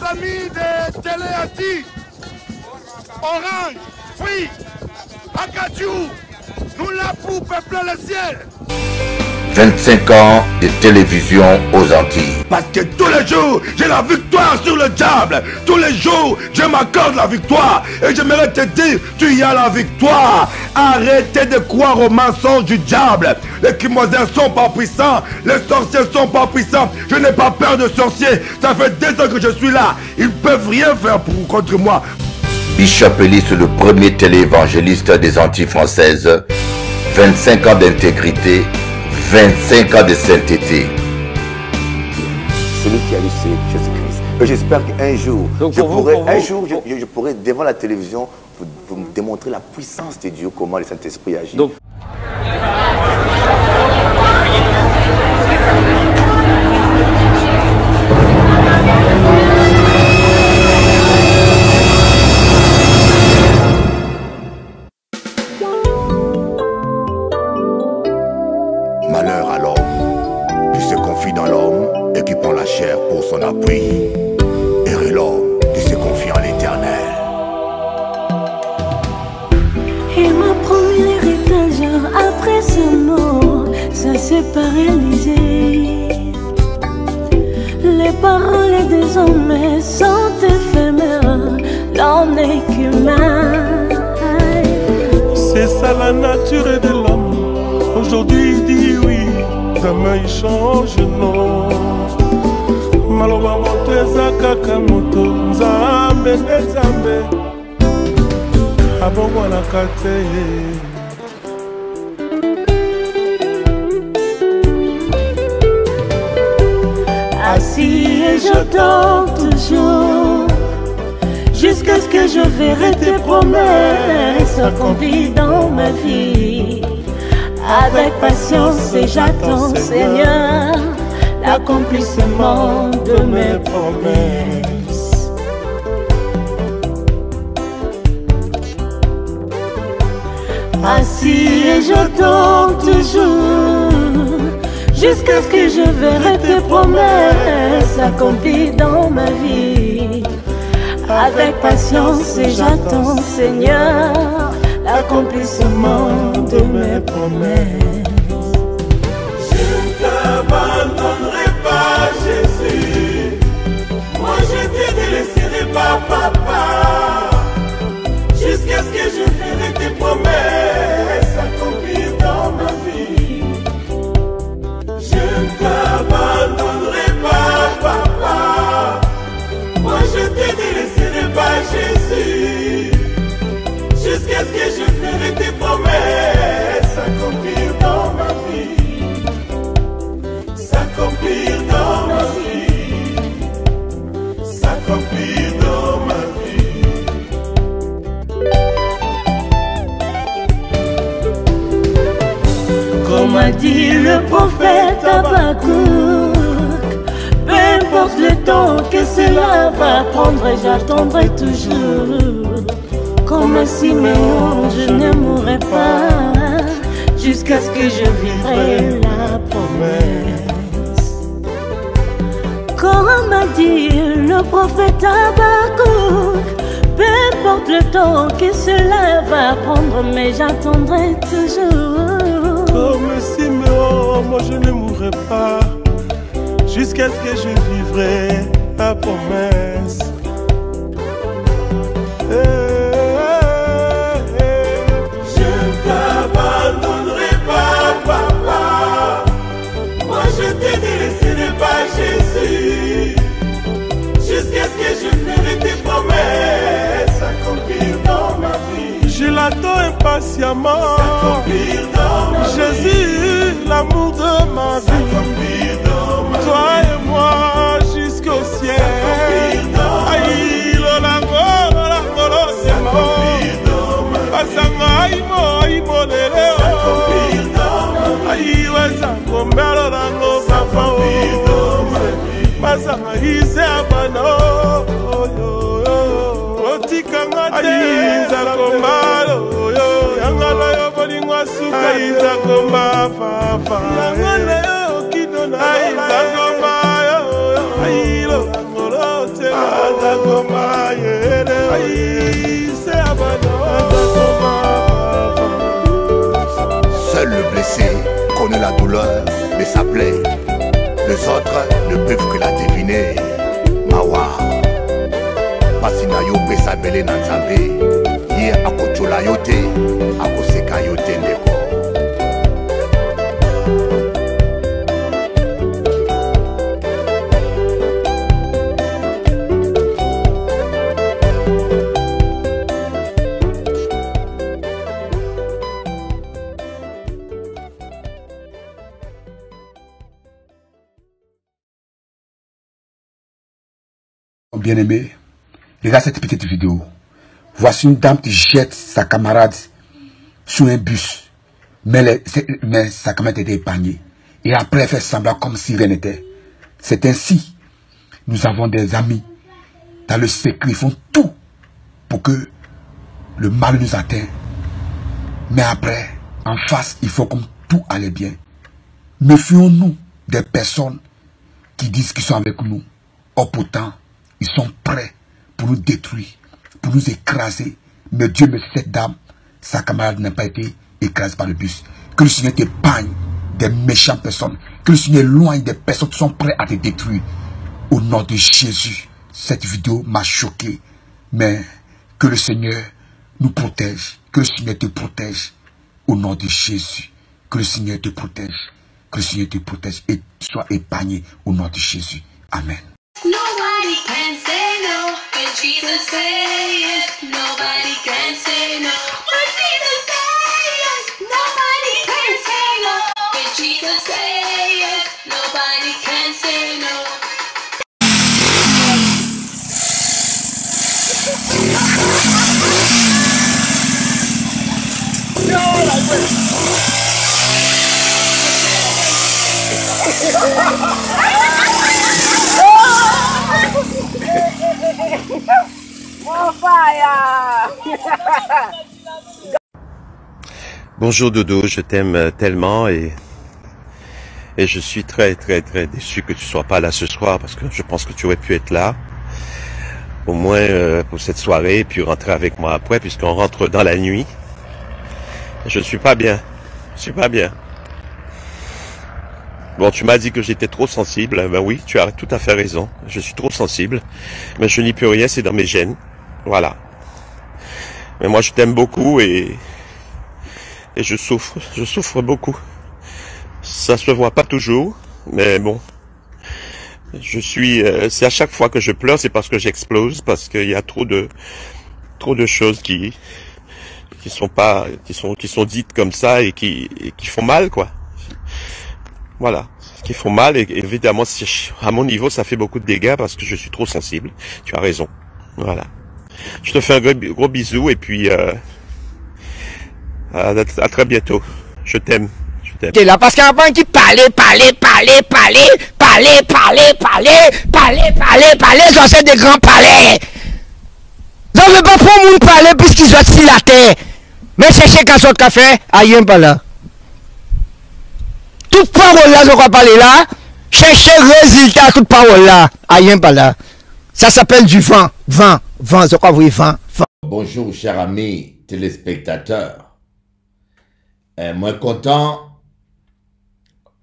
famille de Téléati, Orange, Free, Akadjou, nous la pour peupler le ciel. 25 ans de télévision aux Antilles. Parce que tous les jours, j'ai la victoire sur le diable. Tous les jours, je m'accorde la victoire. Et j'aimerais te dire, tu y as la victoire. Arrêtez de croire aux mensonges du diable. Les Kimoisins sont pas puissants. Les sorciers sont pas puissants. Je n'ai pas peur de sorciers. Ça fait 2 ans que je suis là. Ils ne peuvent rien faire contre moi. Bishop Elis, le premier téléévangéliste des Antilles françaises. 25 ans d'intégrité. 25 ans de sainteté. Celui qui a lu, c'est Jésus-Christ. Et j'espère qu'un jour, je pourrai devant la télévision vous démontrer la puissance de Dieu, comment le Saint-Esprit agit. Donc, malheur à l'homme qui se confie dans l'homme et qui prend la chair pour son appui. Heureux l'homme qui se confie en l'Éternel. Et ma première héritage après sa mort, ça s'est pas réalisé. Les paroles des hommes sont éphémères, l'homme n'est qu'humain. C'est ça la nature de l'homme. Aujourd'hui il dit oui, demain il change non. Maloba moto eza kaka moto, nzambe nde nzambe abongwanaka te. Assis et je dors toujours, jusqu'à ce que je verrai tes promesses accomplies dans ma vie. Avec patience et j'attends, Seigneur, l'accomplissement de mes promesses. Assis et j'attends toujours, jusqu'à ce que je verrai tes promesses accomplies dans ma vie. Avec patience et j'attends, Seigneur, l'accomplissement de mes promesses. Je ne t'abandonnerai pas, Jésus. Moi je te délaisserai pas, papa. Jusqu'à ce que je ferai tes promesses accomplir dans ma vie. Je ne t'abandonnerai pas, papa. Moi je te délaisserai pas, Jésus. Jusqu'à ce que je ferai tes promesses s'accomplir dans ma vie. S'accomplir dans ma vie. S'accomplir dans ma vie. Comme a dit le prophète Habakkuk, peu importe le temps que cela va prendre, j'attendrai toujours. Comme Siméon, je ne mourrai pas, jusqu'à ce que je vivrai la promesse. Comme a dit le prophète Habakkuk, peu importe le temps que cela va prendre, mais j'attendrai toujours. Comme Siméon, moi je ne mourrai pas, jusqu'à ce que je vivrai la promesse. Jésus, jusqu'à ce que je ferai tes promesses s'accomplir dans ma vie. Je l'attends impatiemment, s'accomplir dans ma Jésus, vie. L'amour de ma vie, s'accomplir dans ma toi vie. Et moi jusqu'au ciel. S'accomplir dans ma vie. S'accomplir dans ma vie. S'accomplir dans ma vie. S'accomplir dans ma vie. Masanga ise abano otikanga te nzala kombalo yangala yo bolingwa suka iza komba papa yangala yo kidona iza komba yo ayilo ngolo te la douleur de sa plaie. Les autres ne peuvent que la deviner. Mawa Pasina yo pesa bele na nzambe. Ye akochola yo te, akoseka yo te ndeko. Bien-aimé, regarde cette petite vidéo. Voici une dame qui jette sa camarade sur un bus. Mais sa camarade était épargnée. Et après, elle fait semblant comme si rien n'était. C'est ainsi. Nous avons des amis. Dans le secret, ils font tout pour que le mal nous atteigne. Mais après, en face, il faut comme tout allait bien. Méfions-nous des personnes qui disent qu'ils sont avec nous. Or pourtant, ils sont prêts pour nous détruire, pour nous écraser. Mais Dieu merci, cette dame, sa camarade n'a pas été écrasée par le bus. Que le Seigneur t'épargne des méchantes personnes. Que le Seigneur éloigne des personnes qui sont prêtes à te détruire. Au nom de Jésus, cette vidéo m'a choqué. Mais que le Seigneur nous protège. Que le Seigneur te protège. Au nom de Jésus. Que le Seigneur te protège. Que le Seigneur te protège et sois épargné au nom de Jésus. Amen. Nobody can say no when Jesus says yes. Nobody can say no when Jesus says yes. Nobody can say no when Jesus says yes. Nobody can say no. Bonjour Dodo, je t'aime tellement et je suis très déçu que tu sois pas là ce soir parce que je pense que tu aurais pu être là au moins pour cette soirée et puis rentrer avec moi après puisqu'on rentre dans la nuit. Je ne suis pas bien, Bon, tu m'as dit que j'étais trop sensible. Ben oui, tu as tout à fait raison. Je suis trop sensible. Mais je n'y peux rien, c'est dans mes gènes. Voilà. Mais moi, je t'aime beaucoup et je souffre beaucoup. Ça se voit pas toujours, mais bon. C'est à chaque fois que je pleure, c'est parce que j'explose, parce qu'il y a trop de choses qui sont dites comme ça et qui font mal, quoi. Voilà, qui font mal et évidemment, à mon niveau, ça fait beaucoup de dégâts parce que je suis trop sensible. Tu as raison. Voilà. Je te fais un gros bisou et puis à très bientôt. Je t'aime. T'es là parce qu'il y a un banc qui parlait, j'en sais des grands palais. J'en veux pas pour moun parler puisqu'ils sont si la terre. Mais cherchez qu'un autre café, aïe pas là. Toute parole là, je crois parler là, cherchez résultat, toute parole là, aïe pas là. Ça s'appelle du vent, je crois oui, vent. Bonjour chers amis téléspectateurs. Moi content,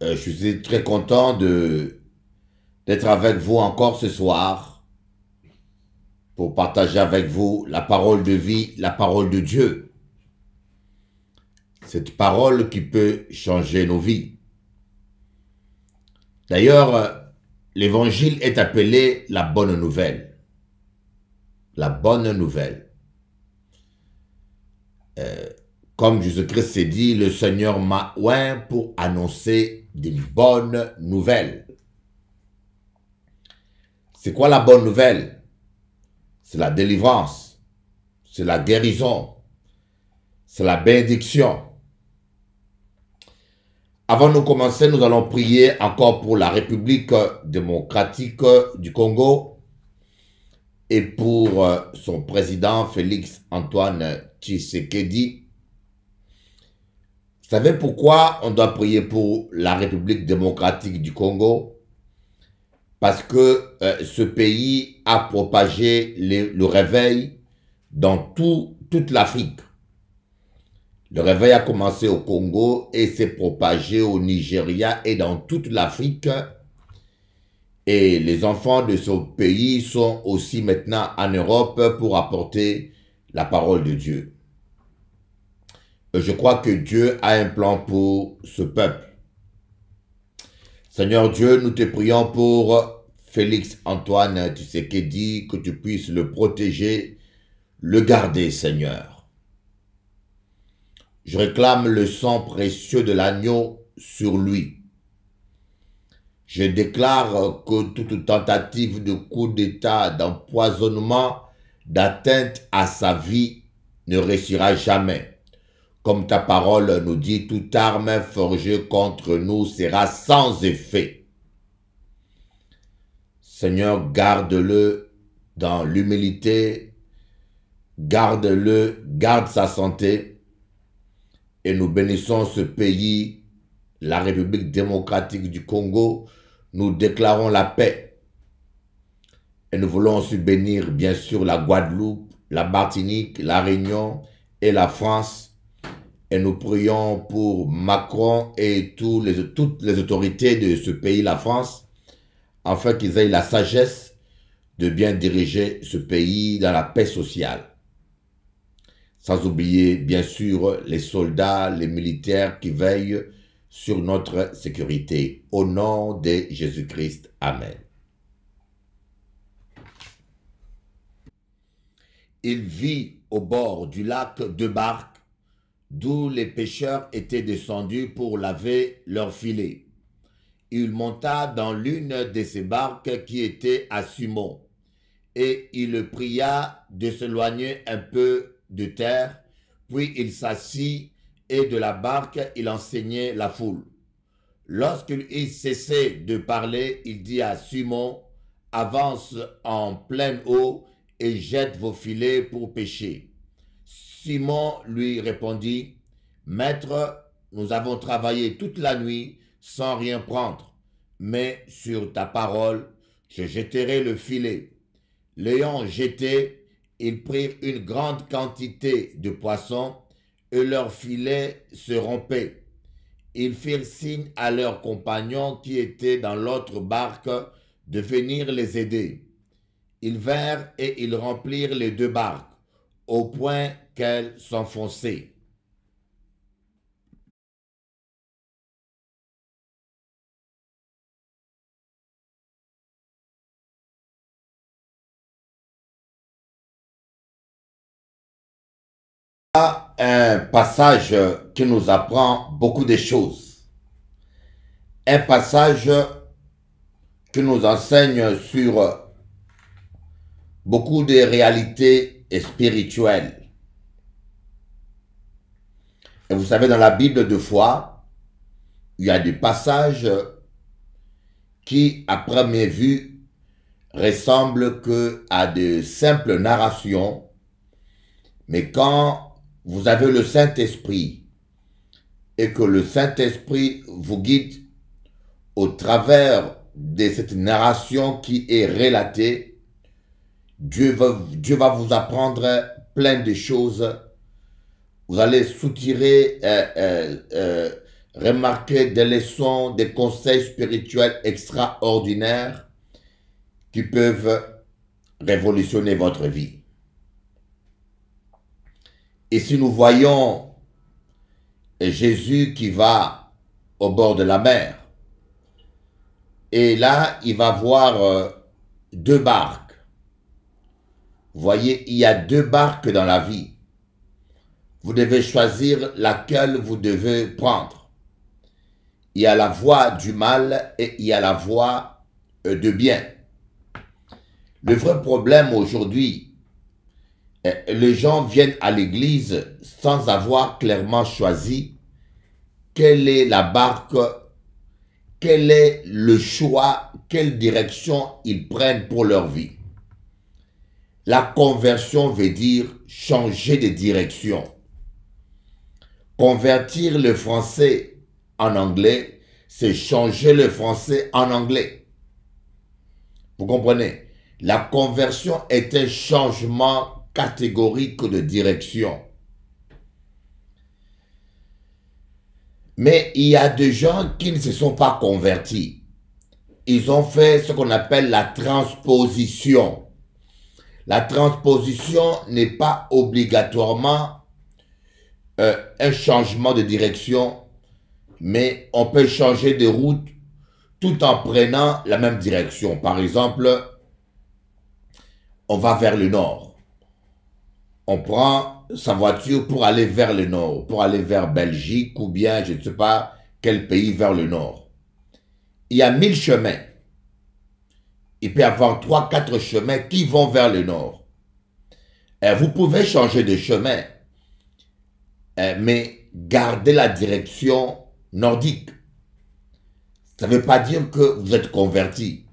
je suis très content d'être avec vous encore ce soir pour partager avec vous la parole de vie, la parole de Dieu. Cette parole qui peut changer nos vies. D'ailleurs, l'évangile est appelé la bonne nouvelle. La bonne nouvelle. Comme Jésus-Christ s'est dit, le Seigneur m'a oint pour annoncer des bonnes nouvelles. C'est quoi la bonne nouvelle? C'est la délivrance, c'est la guérison, c'est la bénédiction. Avant de commencer, nous allons prier encore pour la République démocratique du Congo et pour son président Félix Antoine Tshisekedi. Vous savez pourquoi on doit prier pour la République démocratique du Congo? Parce que ce pays a propagé le réveil dans toute l'Afrique. Le réveil a commencé au Congo et s'est propagé au Nigeria et dans toute l'Afrique. Et les enfants de ce pays sont aussi maintenant en Europe pour apporter la parole de Dieu. Je crois que Dieu a un plan pour ce peuple. Seigneur Dieu, nous te prions pour Félix Antoine Tshisekedi, que tu puisses le protéger, le garder, Seigneur. Je réclame le sang précieux de l'agneau sur lui. Je déclare que toute tentative de coup d'État, d'empoisonnement, d'atteinte à sa vie ne réussira jamais. Comme ta parole nous dit, toute arme forgée contre nous sera sans effet. Seigneur, garde-le dans l'humilité, garde-le, garde sa santé, et nous bénissons ce pays, la République démocratique du Congo. Nous déclarons la paix. Et nous voulons aussi bénir, bien sûr, la Guadeloupe, la Martinique, la Réunion et la France. Et nous prions pour Macron et toutes les autorités de ce pays, la France, afin qu'ils aient la sagesse de bien diriger ce pays dans la paix sociale. Sans oublier, bien sûr, les soldats, les militaires qui veillent sur notre sécurité. Au nom de Jésus-Christ. Amen. Il vit au bord du lac deux barques, d'où les pêcheurs étaient descendus pour laver leurs filets. Il monta dans l'une de ces barques qui était à Simon, et il le pria de s'éloigner un peu de terre, puis il s'assit, et de la barque il enseignait la foule. Lorsqu'il cessait de parler, il dit à Simon, « Avance en pleine eau et jette vos filets pour pêcher. » Simon lui répondit, « Maître, nous avons travaillé toute la nuit sans rien prendre, mais sur ta parole, je jetterai le filet. » L'ayant jeté, ils prirent une grande quantité de poissons et leur filet se rompait. Ils firent signe à leurs compagnons qui étaient dans l'autre barque de venir les aider. Ils vinrent et ils remplirent les deux barques, au point qu'elles s'enfonçaient. Un passage qui nous apprend beaucoup de choses. Un passage qui nous enseigne sur beaucoup de réalités spirituelles. Et vous savez, dans la Bible de foi, il y a des passages qui, à première vue, ressemblent à de simples narrations, mais quand vous avez le Saint-Esprit et que le Saint-Esprit vous guide au travers de cette narration qui est relatée, Dieu va vous apprendre plein de choses. Vous allez soutirer, remarquer des leçons, des conseils spirituels extraordinaires qui peuvent révolutionner votre vie. Et si nous voyons Jésus qui va au bord de la mer, et là, il va voir deux barques. Vous voyez, il y a deux barques dans la vie. Vous devez choisir laquelle vous devez prendre. Il y a la voie du mal et il y a la voie de bien. Le vrai problème aujourd'hui, les gens viennent à l'église sans avoir clairement choisi quelle est la barque, quel est le choix, quelle direction ils prennent pour leur vie. La conversion veut dire changer de direction. Convertir le français en anglais, c'est changer le français en anglais. Vous comprenez? La conversion est un changement catégorique de direction. Mais il y a des gens qui ne se sont pas convertis. Ils ont fait ce qu'on appelle la transposition. La transposition n'est pas obligatoirement un changement de direction, mais on peut changer de route tout en prenant la même direction. Par exemple, on va vers le nord. On prend sa voiture pour aller vers le nord, pour aller vers Belgique ou bien je ne sais pas quel pays vers le nord. Il y a 1000 chemins. Il peut y avoir 3-4 chemins qui vont vers le nord. Et vous pouvez changer de chemin, mais garder la direction nordique. Ça ne veut pas dire que vous êtes converti.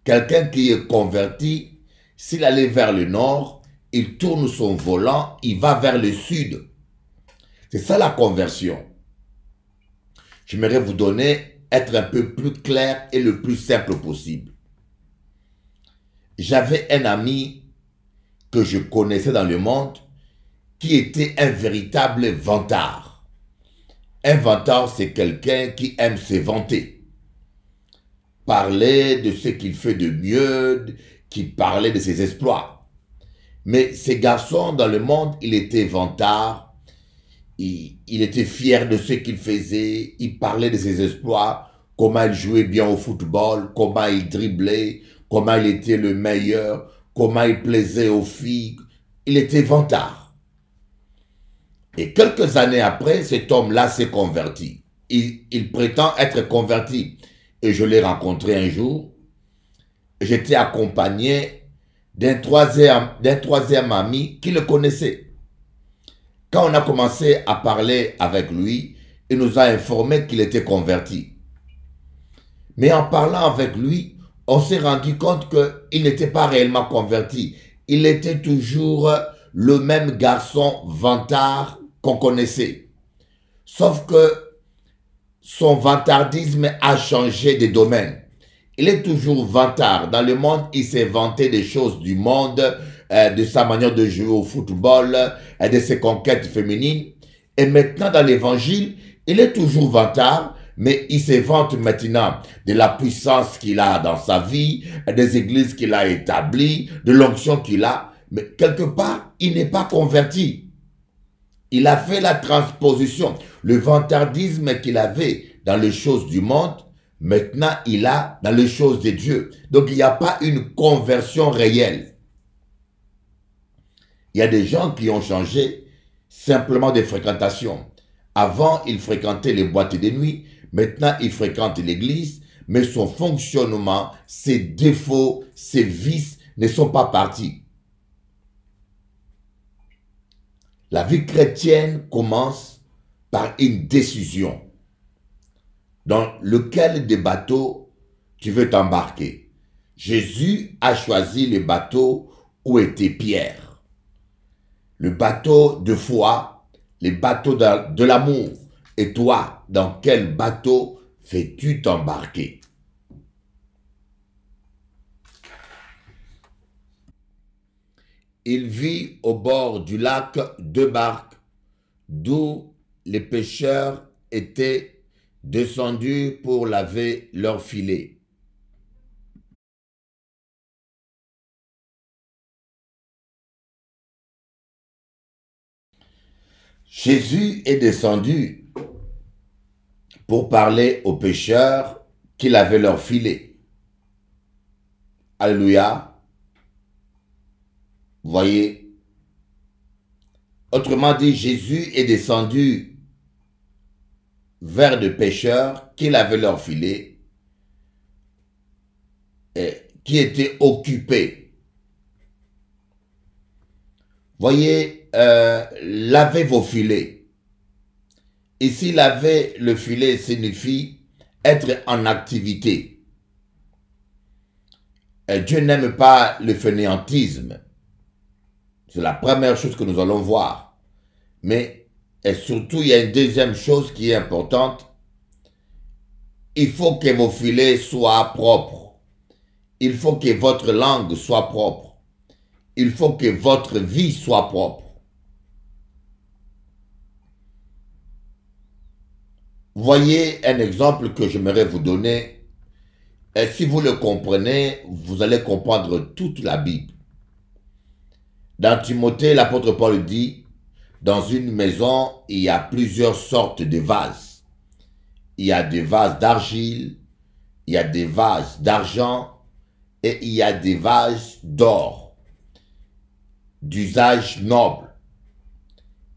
Quelqu'un qui est converti, s'il allait vers le nord, il tourne son volant, il va vers le sud. C'est ça la conversion. J'aimerais vous donner, être un peu plus clair et le plus simple possible. J'avais un ami que je connaissais dans le monde qui était un véritable vantard. Un vantard, c'est quelqu'un qui aime se vanter. Parler de ce qu'il fait de mieux, qui parlait de ses exploits. Mais ces garçons dans le monde, il était vantard, il était fier de ce qu'il faisait, il parlait de ses exploits, comment il jouait bien au football, comment il driblait, comment il était le meilleur, comment il plaisait aux filles. Il était vantard. Et quelques années après, cet homme-là s'est converti. Il prétend être converti. Et je l'ai rencontré un jour. J'étais accompagné d'un troisième ami qui le connaissait. Quand on a commencé à parler avec lui, il nous a informé qu'il était converti. Mais en parlant avec lui, on s'est rendu compte qu'il n'était pas réellement converti. Il était toujours le même garçon vantard qu'on connaissait. Sauf que son vantardisme a changé de domaine. Il est toujours vantard. Dans le monde, il s'est vanté des choses du monde, de sa manière de jouer au football, de ses conquêtes féminines. Et maintenant, dans l'évangile, il est toujours vantard, mais il se vante maintenant de la puissance qu'il a dans sa vie, des églises qu'il a établies, de l'onction qu'il a. Mais quelque part, il n'est pas converti. Il a fait la transposition. Le vantardisme qu'il avait dans les choses du monde, maintenant il a dans les choses de Dieu. Donc il n'y a pas une conversion réelle. Il y a des gens qui ont changé simplement de fréquentation. Avant, il fréquentait les boîtes de nuit. Maintenant, il fréquente l'église. Mais son fonctionnement, ses défauts, ses vices ne sont pas partis. La vie chrétienne commence par une décision. Dans lequel des bateaux tu veux t'embarquer. Jésus a choisi le bateau où était Pierre. Le bateau de foi, le bateau de l'amour. Et toi, dans quel bateau veux-tu t'embarquer? Il vit au bord du lac 2 barques, d'où les pêcheurs étaient descendus pour laver leurs filets. Jésus est descendu pour parler aux pêcheurs qui lavaient leurs filets. Alléluia. Vous voyez? Autrement dit, Jésus est descendu vers des pêcheurs qui lavaient leurs filets et qui étaient occupés. Voyez, lavez vos filets. Ici, laver le filet signifie être en activité. Et Dieu n'aime pas le fainéantisme. C'est la première chose que nous allons voir. Mais et surtout, il y a une deuxième chose qui est importante. Il faut que vos filets soient propres. Il faut que votre langue soit propre. Il faut que votre vie soit propre. Voyez un exemple que j'aimerais vous donner. Et si vous le comprenez, vous allez comprendre toute la Bible. Dans Timothée, l'apôtre Paul dit, dans une maison, il y a plusieurs sortes de vases. Il y a des vases d'argile, il y a des vases d'argent et il y a des vases d'or, d'usage noble.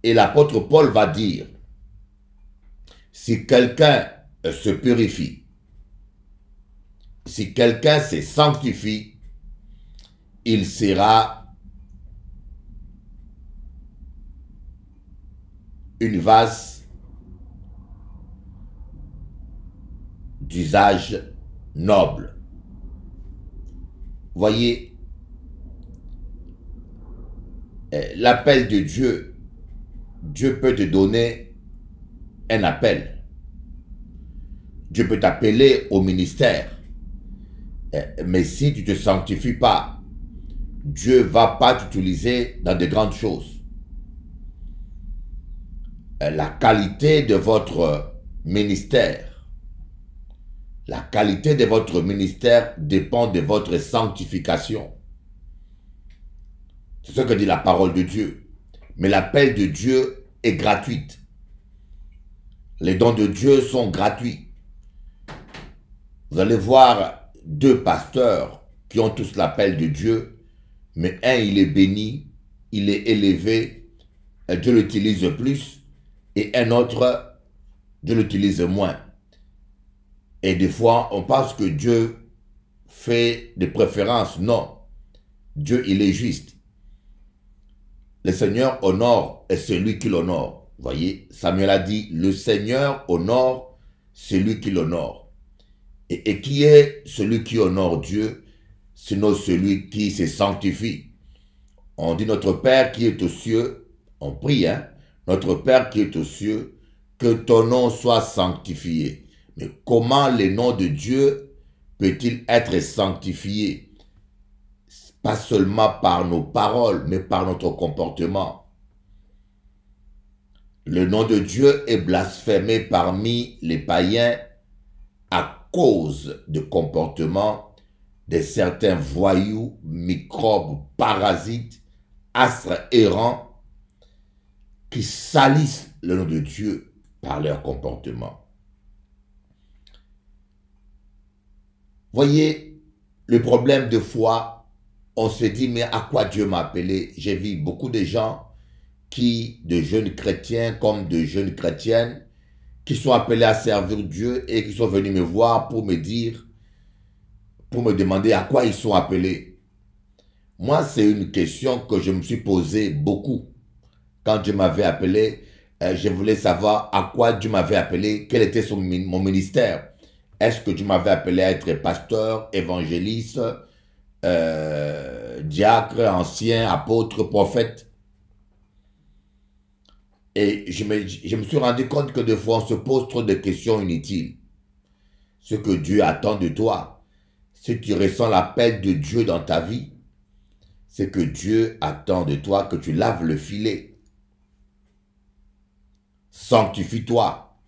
Et l'apôtre Paul va dire, si quelqu'un se purifie, si quelqu'un se sanctifie, il sera une vase d'usage noble. Voyez, l'appel de Dieu, Dieu peut te donner un appel. Dieu peut t'appeler au ministère. Mais si tu ne te sanctifies pas, Dieu ne va pas t'utiliser dans de grandes choses. La qualité de votre ministère, la qualité de votre ministère dépend de votre sanctification. C'est ce que dit la parole de Dieu. Mais l'appel de Dieu est gratuit. Les dons de Dieu sont gratuits. Vous allez voir deux pasteurs qui ont tous l'appel de Dieu, mais un, il est béni, il est élevé, Dieu l'utilise plus, et un autre, Dieu l'utilise moins. Et des fois, on pense que Dieu fait des préférences. Non. Dieu, il est juste. Le Seigneur honore celui qui l'honore. Voyez, Samuel a dit, le Seigneur honore celui qui l'honore. Et qui est celui qui honore Dieu, sinon celui qui se sanctifie? On dit notre Père qui est aux cieux, on prie, hein? Notre Père qui est aux cieux, que ton nom soit sanctifié. Mais comment le nom de Dieu peut-il être sanctifié? Pas seulement par nos paroles, mais par notre comportement. Le nom de Dieu est blasphémé parmi les païens à cause de comportements de certains voyous, microbes, parasites, astres errants, qui salissent le nom de Dieu par leur comportement. Voyez, le problème de foi, on se dit, mais à quoi Dieu m'a appelé? J'ai vu beaucoup de gens de jeunes chrétiens comme de jeunes chrétiennes, qui sont appelés à servir Dieu et qui sont venus me voir pour me dire, pour me demander à quoi ils sont appelés. Moi, c'est une question que je me suis posée beaucoup. Quand Dieu m'avait appelé, je voulais savoir à quoi Dieu m'avait appelé, quel était mon ministère. Est-ce que Dieu m'avait appelé à être pasteur, évangéliste, diacre, ancien, apôtre, prophète? Et je me suis rendu compte que des fois, on se pose trop de questions inutiles. Ce que Dieu attend de toi, si tu ressens l'appel de Dieu dans ta vie, c'est que Dieu attend de toi que tu laves le filet. Sanctifie-toi.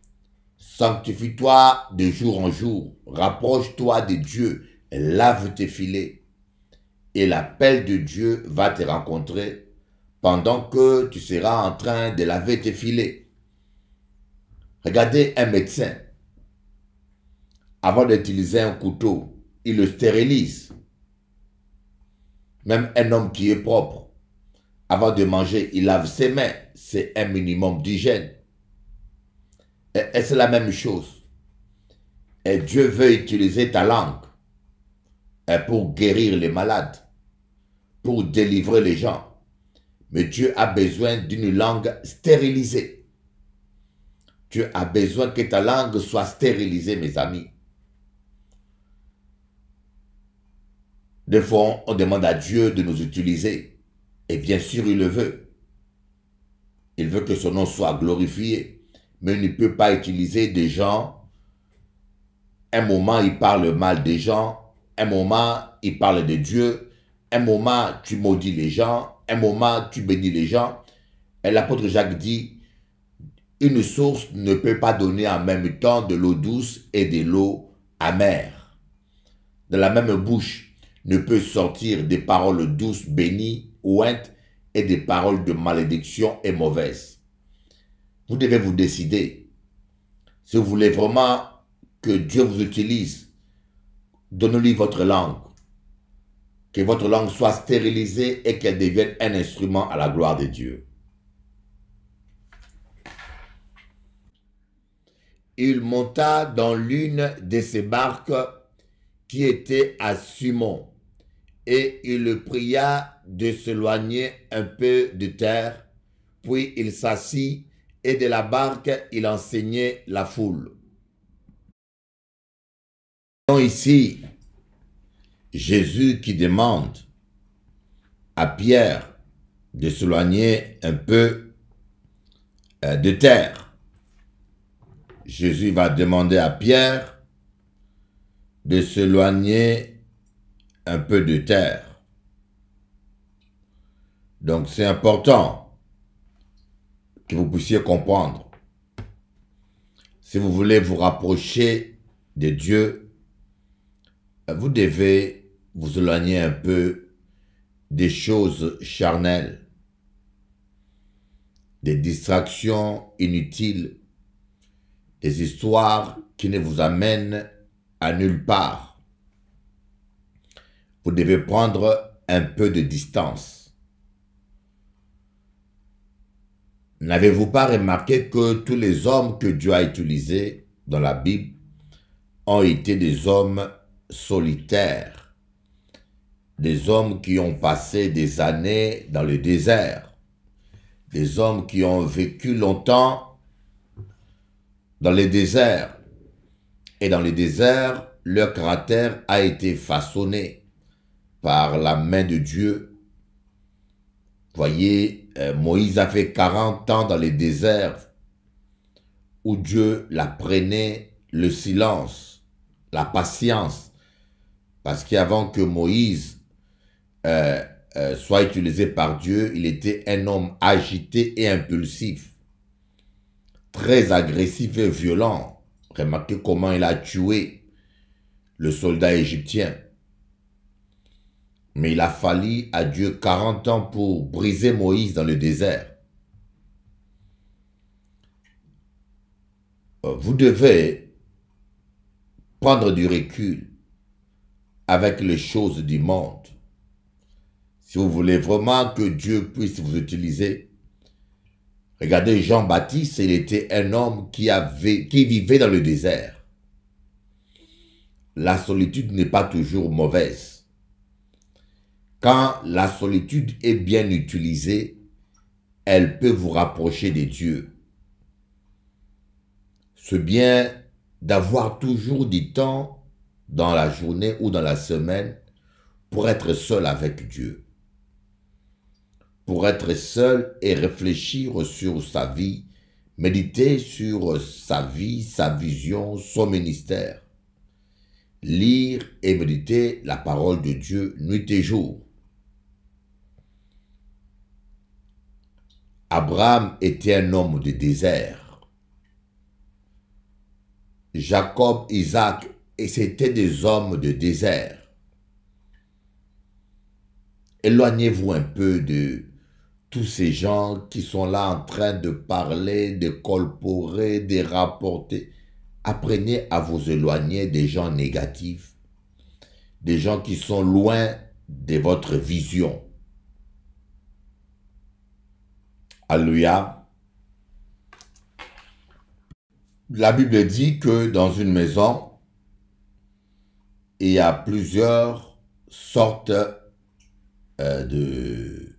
Sanctifie-toi de jour en jour. Rapproche-toi de Dieu. Lave tes filets. Et l'appel de Dieu va te rencontrer pendant que tu seras en train de laver tes filets. Regardez un médecin. Avant d'utiliser un couteau, il le stérilise. Même un homme qui est propre, avant de manger, il lave ses mains. C'est un minimum d'hygiène. Et c'est la même chose. Et Dieu veut utiliser ta langue pour guérir les malades, pour délivrer les gens. Mais Dieu a besoin d'une langue stérilisée. Dieu a besoin que ta langue soit stérilisée, mes amis. Des fois, on demande à Dieu de nous utiliser. Et bien sûr, il le veut. Il veut que son nom soit glorifié. Mais il ne peut pas utiliser des gens. Un moment, il parle mal des gens. Un moment, il parle de Dieu. Un moment, tu maudis les gens. Un moment, tu bénis les gens. Et l'apôtre Jacques dit, Une source ne peut pas donner en même temps de l'eau douce et de l'eau amère. De la même bouche ne peut sortir des paroles douces, bénies, ointes, et des paroles de malédiction et mauvaises. Vous devez vous décider. Si vous voulez vraiment que Dieu vous utilise, donnez-lui votre langue. Que votre langue soit stérilisée et qu'elle devienne un instrument à la gloire de Dieu. Il monta dans l'une de ces barques qui était à Simon, et il le pria de s'éloigner un peu de terre, puis il s'assit, et de la barque il enseignait la foule. Ici, Jésus qui demande à Pierre de s'éloigner un peu de terre. Jésus va demander à Pierre de s'éloigner un peu de terre. Donc c'est important que vous puissiez comprendre. Si vous voulez vous rapprocher de Dieu, vous devez vous éloigner un peu des choses charnelles, des distractions inutiles, des histoires qui ne vous amènent à nulle part. Vous devez prendre un peu de distance. N'avez-vous pas remarqué que tous les hommes que Dieu a utilisés dans la Bible ont été des hommes solitaires, des hommes qui ont passé des années dans le désert, des hommes qui ont vécu longtemps dans le désert. Et dans le désert, leur caractère a été façonné par la main de Dieu. Voyez, Moïse a fait 40 ans dans le désert où Dieu l'apprenait le silence, la patience. Parce qu'avant que Moïse soit utilisé par Dieu, il était un homme agité et impulsif, très agressif et violent. Remarquez comment il a tué le soldat égyptien. Mais il a fallu à Dieu 40 ans pour briser Moïse dans le désert. Vous devez prendre du recul avec les choses du monde. Si vous voulez vraiment que Dieu puisse vous utiliser, regardez Jean-Baptiste, il était un homme qui vivait dans le désert. La solitude n'est pas toujours mauvaise. Quand la solitude est bien utilisée, elle peut vous rapprocher de Dieu. C'est bien d'avoir toujours du temps dans la journée ou dans la semaine pour être seul avec Dieu. Pour être seul et réfléchir sur sa vie, méditer sur sa vie, sa vision, son ministère. Lire et méditer la parole de Dieu nuit et jour. Abraham était un homme de désert. Jacob, Isaac, et c'étaient des hommes de désert. Éloignez-vous un peu de tous ces gens qui sont là en train de parler, de colporer, de rapporter. Apprenez à vous éloigner des gens négatifs, des gens qui sont loin de votre vision. Alléluia. La Bible dit que dans une maison, il y a plusieurs sortes de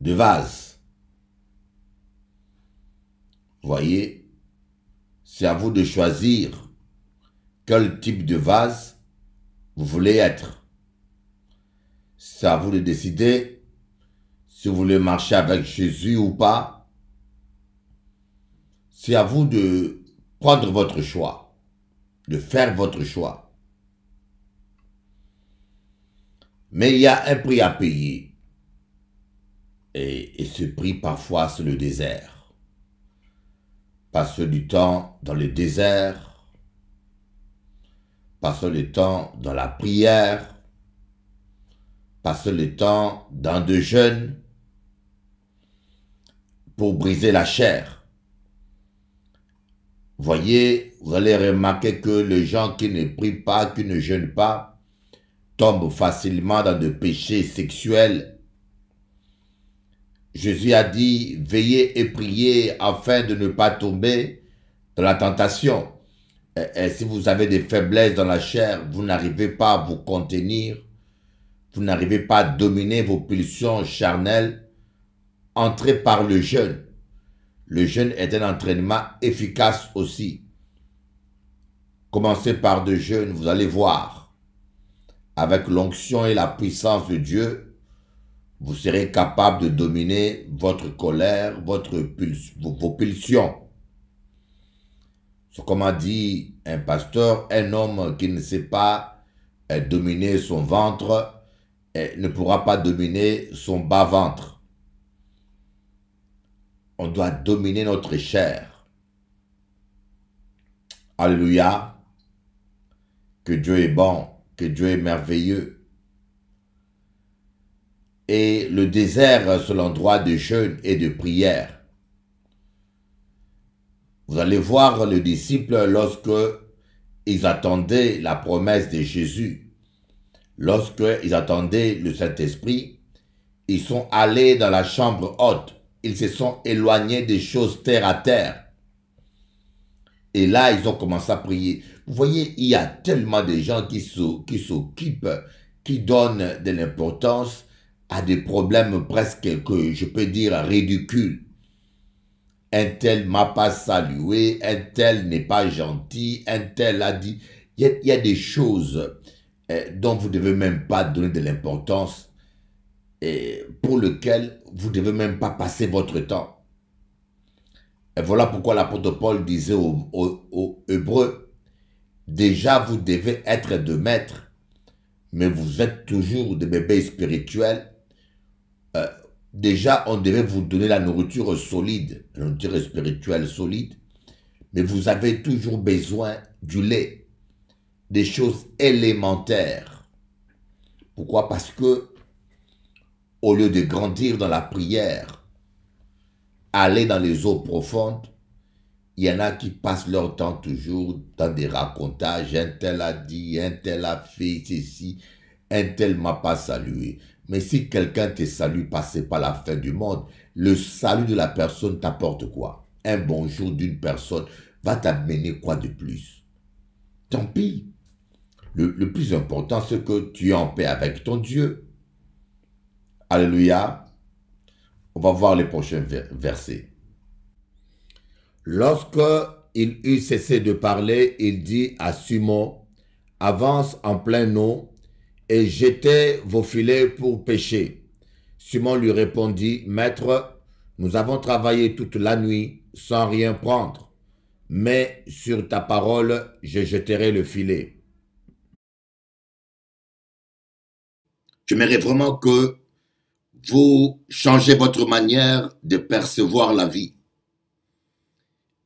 vases. Voyez, c'est à vous de choisir quel type de vase vous voulez être. C'est à vous de décider si vous voulez marcher avec Jésus ou pas. C'est à vous de prendre votre choix, de faire votre choix. Mais il y a un prix à payer. Et ce prix, parfois, c'est le désert. Passez du temps dans le désert. Passez le temps dans la prière. Passez le temps dans de jeûnes pour briser la chair. Voyez, vous allez remarquer que les gens qui ne prient pas, qui ne jeûnent pas, tombent facilement dans des péchés sexuels. Jésus a dit, veillez et priez afin de ne pas tomber dans la tentation. Et si vous avez des faiblesses dans la chair, vous n'arrivez pas à vous contenir, vous n'arrivez pas à dominer vos pulsions charnelles, entrez par le jeûne. Le jeûne est un entraînement efficace aussi. Commencez par le jeûne, vous allez voir. Avec l'onction et la puissance de Dieu, vous serez capable de dominer votre colère, vos pulsions. C'est comme a dit un pasteur, un homme qui ne sait pas dominer son ventre ne pourra pas dominer son bas-ventre. On doit dominer notre chair. Alléluia. Que Dieu est bon, que Dieu est merveilleux. Et le désert, c'est l'endroit de jeûne et de prière. Vous allez voir les disciples lorsque ils attendaient la promesse de Jésus. Lorsque ils attendaient le Saint-Esprit, ils sont allés dans la chambre haute. Ils se sont éloignés des choses terre à terre. Et là, ils ont commencé à prier. Vous voyez, il y a tellement de gens qui s'occupent, qui donnent de l'importance à des problèmes presque, que je peux dire, ridicules. Un tel m'a pas salué, un tel n'est pas gentil, un tel a dit... Il y a des choses dont vous ne devez même pas donner de l'importance et pour lequel vous ne devez même pas passer votre temps. Et voilà pourquoi l'apôtre Paul disait aux Hébreux, déjà vous devez être de maîtres, mais vous êtes toujours des bébés spirituels. Déjà, on devait vous donner la nourriture solide, la nourriture spirituelle solide, mais vous avez toujours besoin du lait, des choses élémentaires. Pourquoi? Parce que au lieu de grandir dans la prière, aller dans les eaux profondes, il y en a qui passent leur temps toujours dans des racontages. Un tel a dit, un tel a fait ceci, un tel m'a pas salué. Mais si quelqu'un te salue pas, c'est pas la fin du monde. Le salut de la personne t'apporte quoi? Un bonjour d'une personne va t'amener quoi de plus? Tant pis. Le plus important, c'est que tu es en paix avec ton Dieu. Alléluia. On va voir les prochains versets. Lorsque il eut cessé de parler, il dit à Simon, avance en plein eau et jetez vos filets pour pêcher. Simon lui répondit, Maître, nous avons travaillé toute la nuit sans rien prendre, mais sur ta parole, je jeterai le filet. J'aimerais vraiment que vous changez votre manière de percevoir la vie.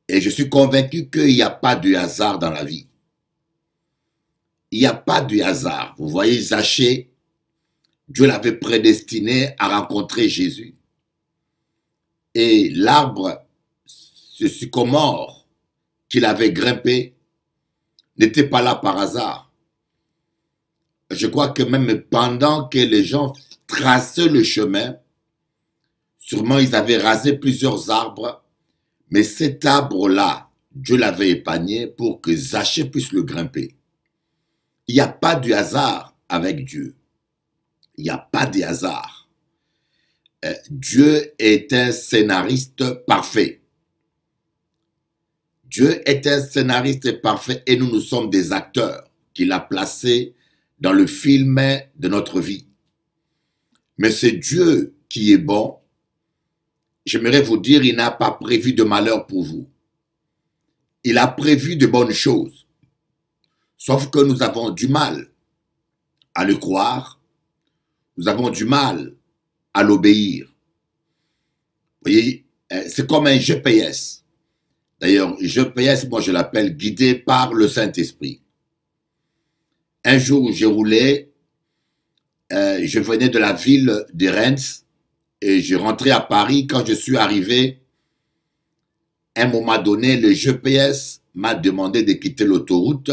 Et je suis convaincu qu'il n'y a pas de hasard dans la vie. Il n'y a pas de hasard. Vous voyez Zachée, Dieu l'avait prédestiné à rencontrer Jésus. Et l'arbre, ce sycomore qu'il avait grimpé, n'était pas là par hasard. Je crois que même pendant que les gens traçaient le chemin, sûrement ils avaient rasé plusieurs arbres, mais cet arbre-là, Dieu l'avait épargné pour que Zachée puisse le grimper. Il n'y a pas de hasard avec Dieu. Il n'y a pas de hasard. Dieu est un scénariste parfait. Dieu est un scénariste parfait et nous sommes des acteurs qu'il a placés dans le film de notre vie. Mais c'est Dieu qui est bon. J'aimerais vous dire, il n'a pas prévu de malheur pour vous. Il a prévu de bonnes choses. Sauf que nous avons du mal à le croire. Nous avons du mal à l'obéir. Vous voyez, c'est comme un GPS. D'ailleurs, GPS, moi je l'appelle guidé par le Saint-Esprit. Un jour, j'ai roulé, je venais de la ville de Reims et je rentrais à Paris. Quand je suis arrivé, à un moment donné, le GPS m'a demandé de quitter l'autoroute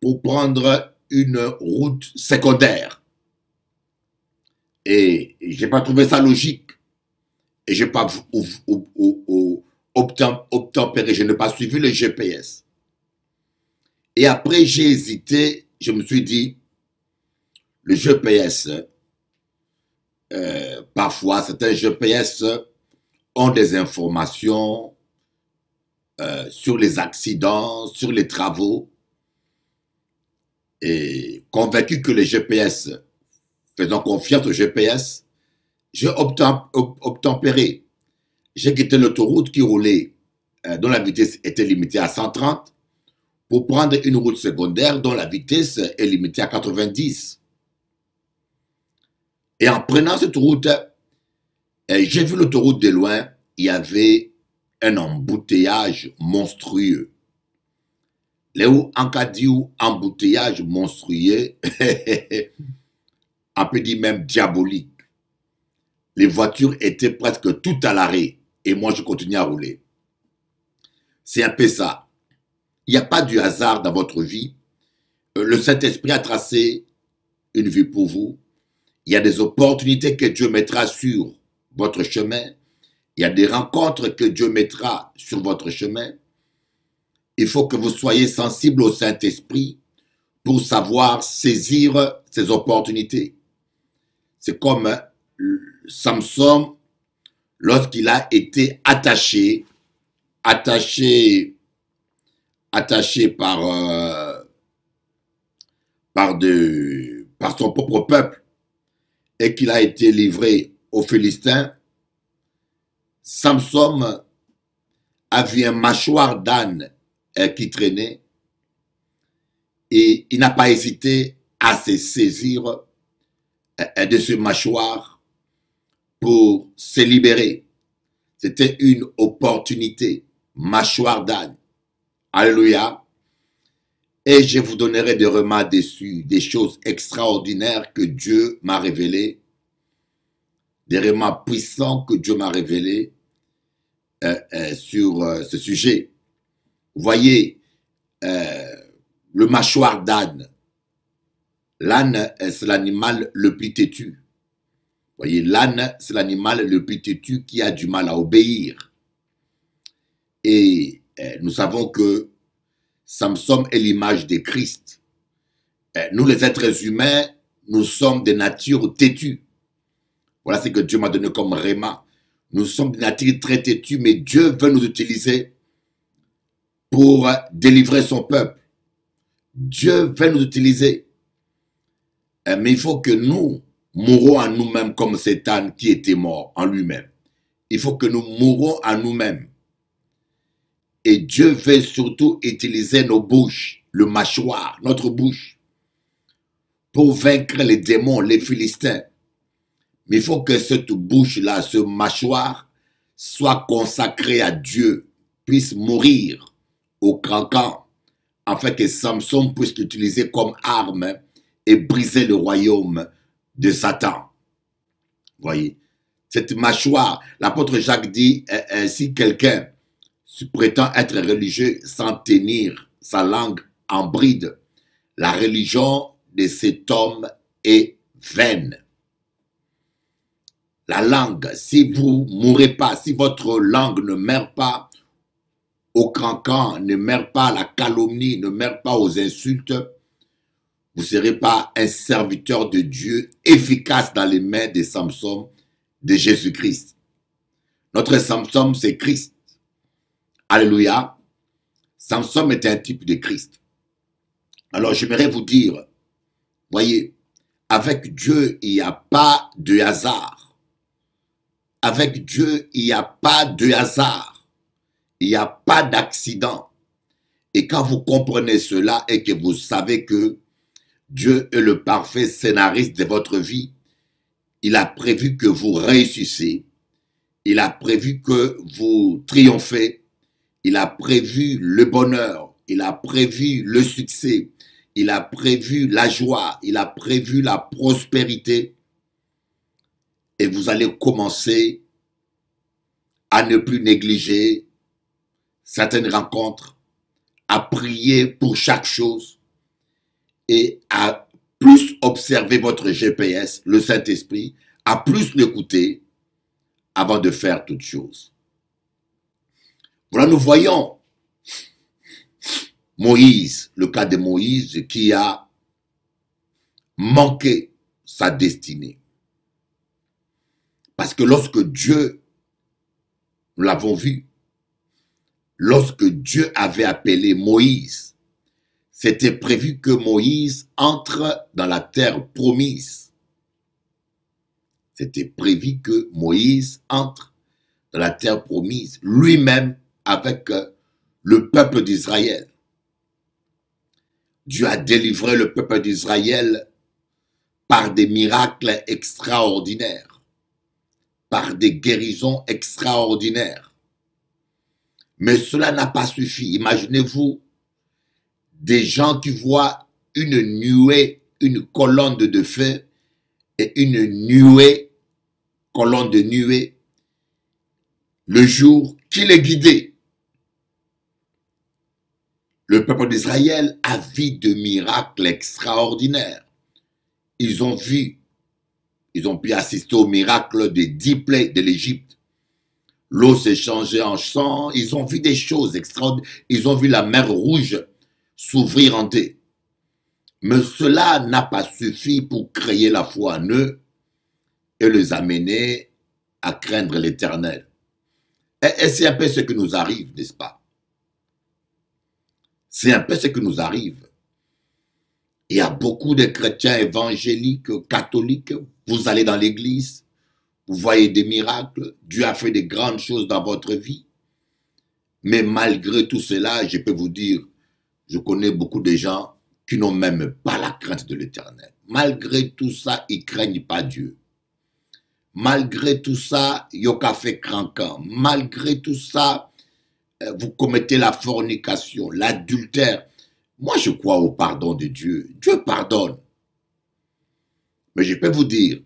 pour prendre une route secondaire. Et j'ai pas trouvé ça logique. Et je n'ai pas obtempéré, je n'ai pas suivi le GPS. Et après, j'ai hésité, je me suis dit, le GPS, parfois, certains GPS ont des informations sur les accidents, sur les travaux. Et convaincu que les GPS, faisant confiance au GPS, j'ai obtempéré. J'ai quitté l'autoroute qui roulait, dont la vitesse était limitée à 130, pour prendre une route secondaire dont la vitesse est limitée à 90. Et en prenant cette route, j'ai vu l'autoroute de loin, il y avait un embouteillage monstrueux. Léo, en cas dit embouteillage monstrueux, on peut dire même diabolique. Les voitures étaient presque toutes à l'arrêt et moi je continuais à rouler. C'est un peu ça. Il n'y a pas du hasard dans votre vie. Le Saint-Esprit a tracé une vie pour vous. Il y a des opportunités que Dieu mettra sur votre chemin. Il y a des rencontres que Dieu mettra sur votre chemin. Il faut que vous soyez sensible au Saint-Esprit pour savoir saisir ces opportunités. C'est comme Samson, lorsqu'il a été attaché par son propre peuple et qu'il a été livré aux Philistins, Samson a vu un mâchoire d'âne qui traînait et il n'a pas hésité à se saisir de ce mâchoire pour se libérer. C'était une opportunité, mâchoire d'âne. Alléluia. Et je vous donnerai des remarques dessus, des choses extraordinaires que Dieu m'a révélées, des remarques puissants que Dieu m'a révélées sur ce sujet. Vous voyez, le mâchoire d'âne. L'âne, c'est l'animal le plus têtu. Vous voyez, l'âne, c'est l'animal le plus têtu qui a du mal à obéir. Et nous savons que Samson est l'image de Christ. Nous, les êtres humains, nous sommes des natures têtues. Voilà ce que Dieu m'a donné comme réma. Nous sommes des natures très têtues, mais Dieu veut nous utiliser pour délivrer son peuple. Dieu veut nous utiliser. Mais il faut que nous mourons à nous-mêmes comme cet âne qui était mort en lui-même. Il faut que nous mourons à nous-mêmes. Et Dieu veut surtout utiliser nos bouches, le mâchoire, notre bouche, pour vaincre les démons, les Philistins. Mais il faut que cette bouche-là, ce mâchoire, soit consacrée à Dieu, puisse mourir au cancan, afin que Samson puisse l'utiliser comme arme et briser le royaume de Satan. Voyez, cette mâchoire, l'apôtre Jacques dit, si quelqu'un prétend être religieux sans tenir sa langue en bride, la religion de cet homme est vaine. La langue, si vous ne mourrez pas, si votre langue ne meurt pas au cancan, ne meurt pas à la calomnie, ne meurt pas aux insultes, vous ne serez pas un serviteur de Dieu efficace dans les mains de Samson, de Jésus-Christ. Notre Samson, c'est Christ. Alléluia. Samson est un type de Christ. Alors, j'aimerais vous dire, voyez, avec Dieu, il n'y a pas de hasard. Avec Dieu, il n'y a pas de hasard. Il n'y a pas d'accident. Et quand vous comprenez cela et que vous savez que Dieu est le parfait scénariste de votre vie, il a prévu que vous réussissez, il a prévu que vous triomphez, Il a prévu le bonheur, il a prévu le succès, il a prévu la joie, il a prévu la prospérité. Et vous allez commencer à ne plus négliger certaines rencontres, à prier pour chaque chose et à plus observer votre GPS, le Saint-Esprit, à plus l'écouter avant de faire toutes choses. Voilà, nous voyons Moïse, le cas de Moïse qui a manqué sa destinée. Parce que lorsque Dieu, nous l'avons vu, lorsque Dieu avait appelé Moïse, c'était prévu que Moïse entre dans la terre promise. C'était prévu que Moïse entre dans la terre promise, lui-même avec le peuple d'Israël. Dieu a délivré le peuple d'Israël par des miracles extraordinaires, par des guérisons extraordinaires. Mais cela n'a pas suffi. Imaginez-vous des gens qui voient une nuée, une colonne de feu et une nuée, colonne de nuée, le jour qui les guidait. Le peuple d'Israël a vu de miracles extraordinaires. Ils ont pu assister au miracle des 10 plaies de l'Égypte. L'eau s'est changée en sang. Ils ont vu des choses extraordinaires. Ils ont vu la mer Rouge s'ouvrir en deux. Mais cela n'a pas suffi pour créer la foi en eux et les amener à craindre l'Éternel. Et c'est un peu ce qui nous arrive, n'est-ce pas? C'est un peu ce qui nous arrive. Il y a beaucoup de chrétiens évangéliques, catholiques. Vous allez dans l'église, vous voyez des miracles. Dieu a fait de grandes choses dans votre vie. Mais malgré tout cela, je peux vous dire, je connais beaucoup de gens qui n'ont même pas la crainte de l'Éternel. Malgré tout ça, ils ne craignent pas Dieu. Malgré tout ça, yoka fait craquant. Malgré tout ça, vous commettez la fornication, l'adultère. Moi, je crois au pardon de Dieu. Dieu pardonne. Mais je peux vous dire,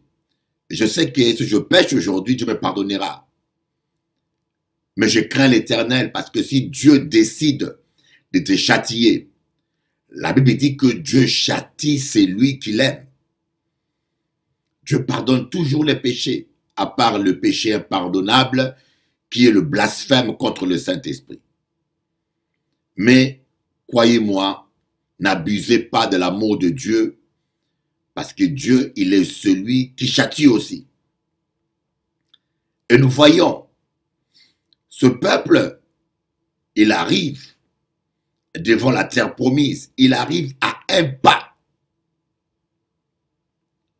je sais que si je pêche aujourd'hui, Dieu me pardonnera. Mais je crains l'Éternel parce que si Dieu décide de te châtier, la Bible dit que Dieu châtie celui qu'il aime. Dieu pardonne toujours les péchés, à part le péché impardonnable qui est le blasphème contre le Saint-Esprit. Mais, croyez-moi, n'abusez pas de l'amour de Dieu, parce que Dieu, il est celui qui châtie aussi. Et nous voyons, ce peuple, il arrive devant la terre promise, il arrive à un pas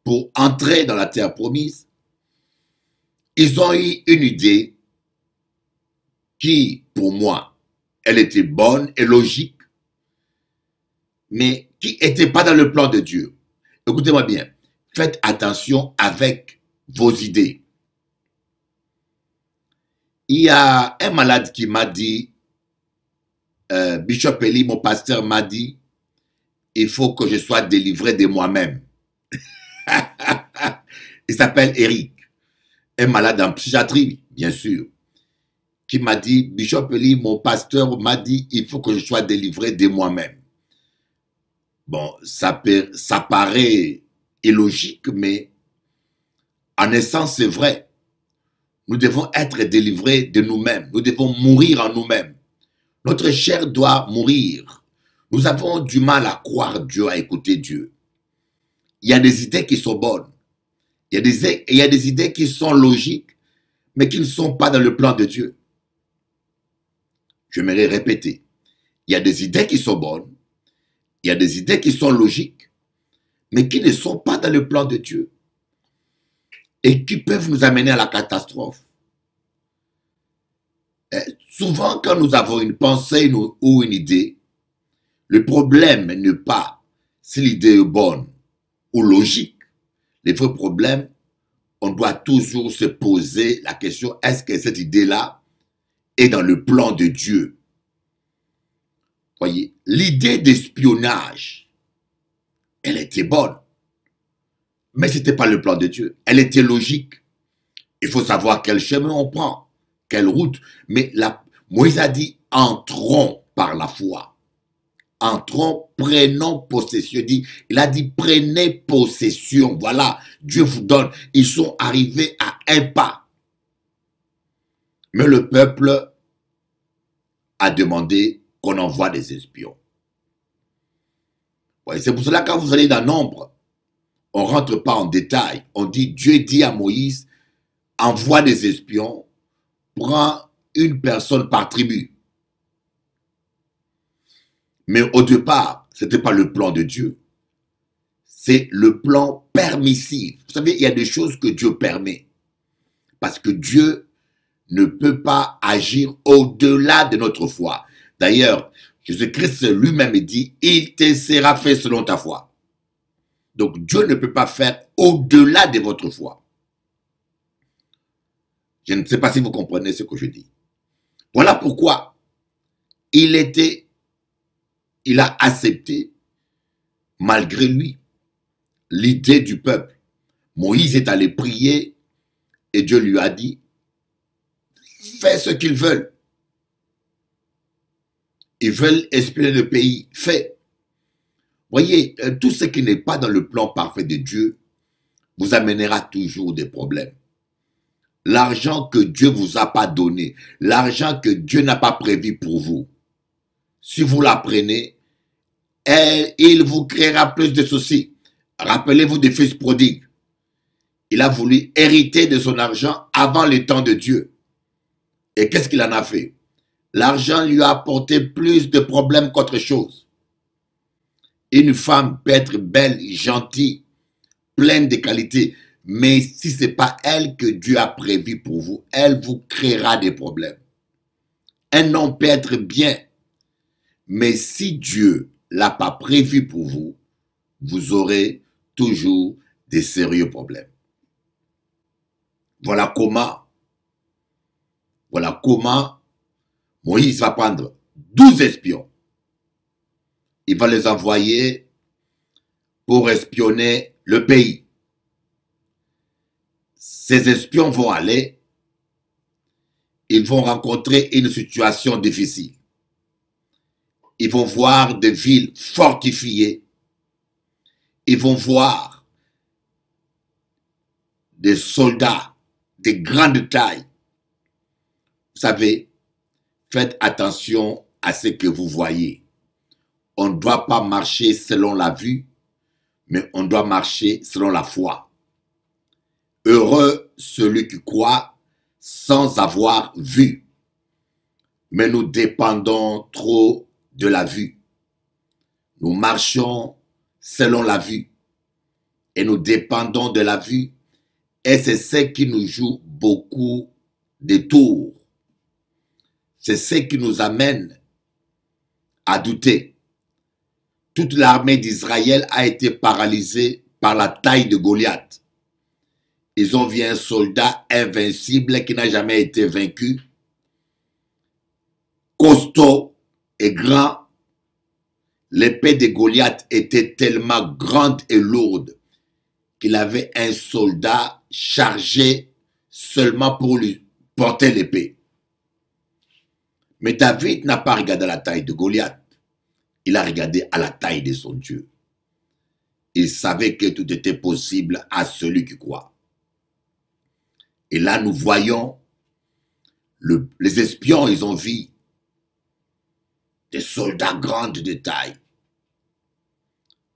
pour entrer dans la terre promise. Ils ont eu une idée qui, pour moi, elle était bonne et logique, mais qui n'était pas dans le plan de Dieu. Écoutez-moi bien, faites attention avec vos idées. Il y a un malade qui m'a dit, Bishop Eli, mon pasteur m'a dit, il faut que je sois délivré de moi-même. Il s'appelle Eric, un malade en psychiatrie, bien sûr, qui m'a dit, Bishop Eli, mon pasteur m'a dit, il faut que je sois délivré de moi-même. Bon, ça paraît illogique, mais en essence, c'est vrai. Nous devons être délivrés de nous-mêmes. Nous devons mourir en nous-mêmes. Notre chair doit mourir. Nous avons du mal à croire Dieu, à écouter Dieu. Il y a des idées qui sont bonnes. Il y a des idées qui sont logiques, mais qui ne sont pas dans le plan de Dieu. Je m'aimerais répéter. Il y a des idées qui sont bonnes. Il y a des idées qui sont logiques, mais qui ne sont pas dans le plan de Dieu. Et qui peuvent nous amener à la catastrophe. Souvent, quand nous avons une pensée ou une idée, le problème n'est pas si l'idée est bonne ou logique. Le vrai problème, on doit toujours se poser la question, est-ce que cette idée-là est dans le plan de Dieu? Voyez, l'idée d'espionnage, elle était bonne. Mais ce n'était pas le plan de Dieu. Elle était logique. Il faut savoir quel chemin on prend, quelle route. Mais Moïse a dit, entrons par la foi. Entrons, prenons possession. Il a dit, prenez possession. Voilà, Dieu vous donne. Ils sont arrivés à un pas. Mais le peuple a demandé qu'on envoie des espions. Ouais, c'est pour cela que quand vous allez dans Nombre, on ne rentre pas en détail. On dit, Dieu dit à Moïse, envoie des espions, prends une personne par tribu. Mais au départ, ce n'était pas le plan de Dieu. C'est le plan permissif. Vous savez, il y a des choses que Dieu permet. Parce que Dieu ne peut pas agir au-delà de notre foi. D'ailleurs, Jésus-Christ lui-même dit, il te sera fait selon ta foi. Donc Dieu ne peut pas faire au-delà de votre foi. Je ne sais pas si vous comprenez ce que je dis. Voilà pourquoi il a accepté, malgré lui, l'idée du peuple. Moïse est allé prier et Dieu lui a dit, fais ce qu'ils veulent. Ils veulent espionner le pays. Fais. Voyez, tout ce qui n'est pas dans le plan parfait de Dieu vous amènera toujours des problèmes. L'argent que Dieu vous a pas donné, l'argent que Dieu n'a pas prévu pour vous, si vous la prenez, il vous créera plus de soucis. Rappelez-vous des fils prodigues. Il a voulu hériter de son argent avant le temps de Dieu. Et qu'est-ce qu'il en a fait? L'argent lui a apporté plus de problèmes qu'autre chose. Une femme peut être belle, gentille, pleine de qualités, mais si ce n'est pas elle que Dieu a prévu pour vous, elle vous créera des problèmes. Un homme peut être bien, mais si Dieu ne l'a pas prévu pour vous, vous aurez toujours des sérieux problèmes. Voilà comment Moïse va prendre 12 espions. Il va les envoyer pour espionner le pays. Ces espions vont aller, ils vont rencontrer une situation difficile. Ils vont voir des villes fortifiées. Ils vont voir des soldats de grande taille. Vous savez, faites attention à ce que vous voyez. On ne doit pas marcher selon la vue, mais on doit marcher selon la foi. Heureux celui qui croit sans avoir vu. Mais nous dépendons trop de la vue. Nous marchons selon la vue. Et nous dépendons de la vue. Et c'est ce qui nous joue beaucoup de tours. C'est ce qui nous amène à douter. Toute l'armée d'Israël a été paralysée par la taille de Goliath. Ils ont vu un soldat invincible qui n'a jamais été vaincu, costaud et grand. L'épée de Goliath était tellement grande et lourde qu'il avait un soldat chargé seulement pour lui porter l'épée. Mais David n'a pas regardé la taille de Goliath. Il a regardé à la taille de son Dieu. Il savait que tout était possible à celui qui croit. Et là, nous voyons les espions, ils ont vu des soldats grands de taille.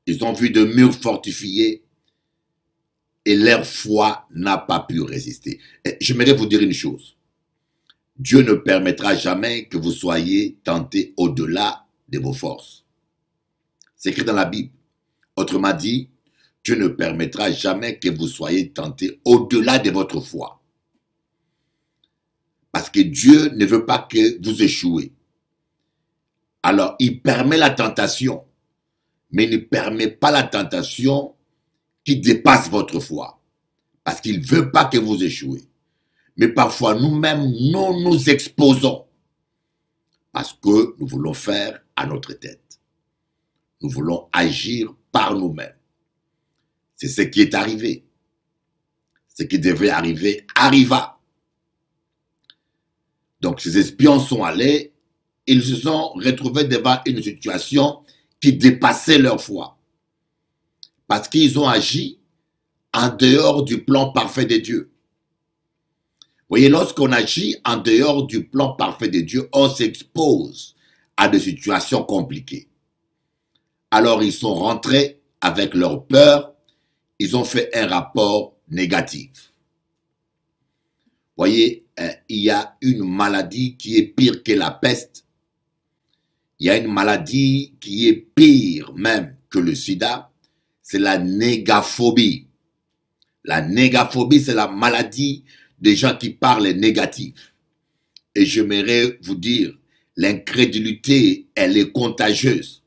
Ils ont vu de murs fortifiés et leur foi n'a pas pu résister. J'aimerais vous dire une chose. Dieu ne permettra jamais que vous soyez tentés au-delà de vos forces. C'est écrit dans la Bible. Autrement dit, Dieu ne permettra jamais que vous soyez tentés au-delà de votre foi. Parce que Dieu ne veut pas que vous échouez. Alors, il permet la tentation, mais il ne permet pas la tentation qui dépasse votre foi. Parce qu'il ne veut pas que vous échouez. Mais parfois, nous-mêmes, nous nous exposons Parce que nous voulons faire à notre tête. Nous voulons agir par nous-mêmes. C'est ce qui est arrivé. Ce qui devait arriver arriva. Donc ces espions sont allés, ils se sont retrouvés devant une situation qui dépassait leur foi. Parce qu'ils ont agi en dehors du plan parfait de Dieu. Vous voyez, lorsqu'on agit en dehors du plan parfait de Dieu, on s'expose à des situations compliquées. Alors ils sont rentrés avec leur peur, ils ont fait un rapport négatif. Vous voyez, il y a une maladie qui est pire que la peste. Il y a une maladie qui est pire même que le sida. C'est la négaphobie. La négaphobie, c'est la maladie des gens qui parlent négatif. Et j'aimerais vous dire, l'incrédulité, elle est contagieuse.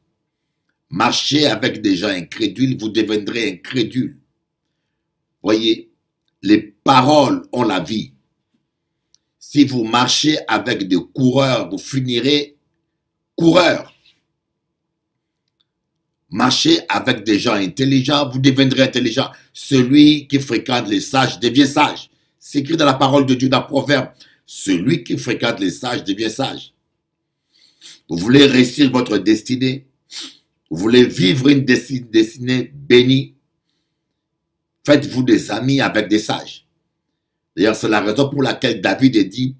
Marchez avec des gens incrédules, vous deviendrez incrédule. Voyez, les paroles ont la vie. Si vous marchez avec des coureurs, vous finirez coureur. Marchez avec des gens intelligents, vous deviendrez intelligent. Celui qui fréquente les sages devient sage. C'est écrit dans la parole de Dieu dans Proverbe. Celui qui fréquente les sages devient sage. Vous voulez réussir votre destinée. Vous voulez vivre une destinée bénie. Faites-vous des amis avec des sages. D'ailleurs, c'est la raison pour laquelle David a dit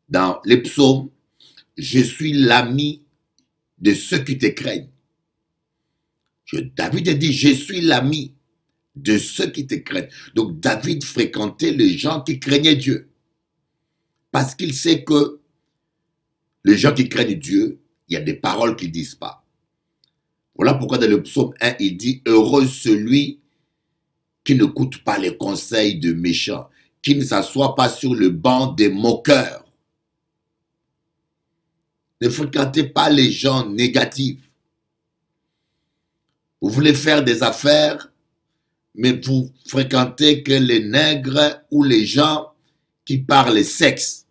dans les psaumes, « Je suis l'ami de ceux qui te craignent. » David a dit, « Je suis l'ami de ceux qui te craignent. » Donc, David fréquentait les gens qui craignaient Dieu. Parce qu'il sait que les gens qui craignent Dieu, il y a des paroles qu'ils ne disent pas. Voilà pourquoi dans le psaume 1, il dit, « Heureux celui qui n'écoute pas les conseils de méchants, qui ne s'assoit pas sur le banc des moqueurs. » Ne fréquentez pas les gens négatifs. Vous voulez faire des affaires, mais vous fréquentez que les nègres ou les gens qui parlent sexe,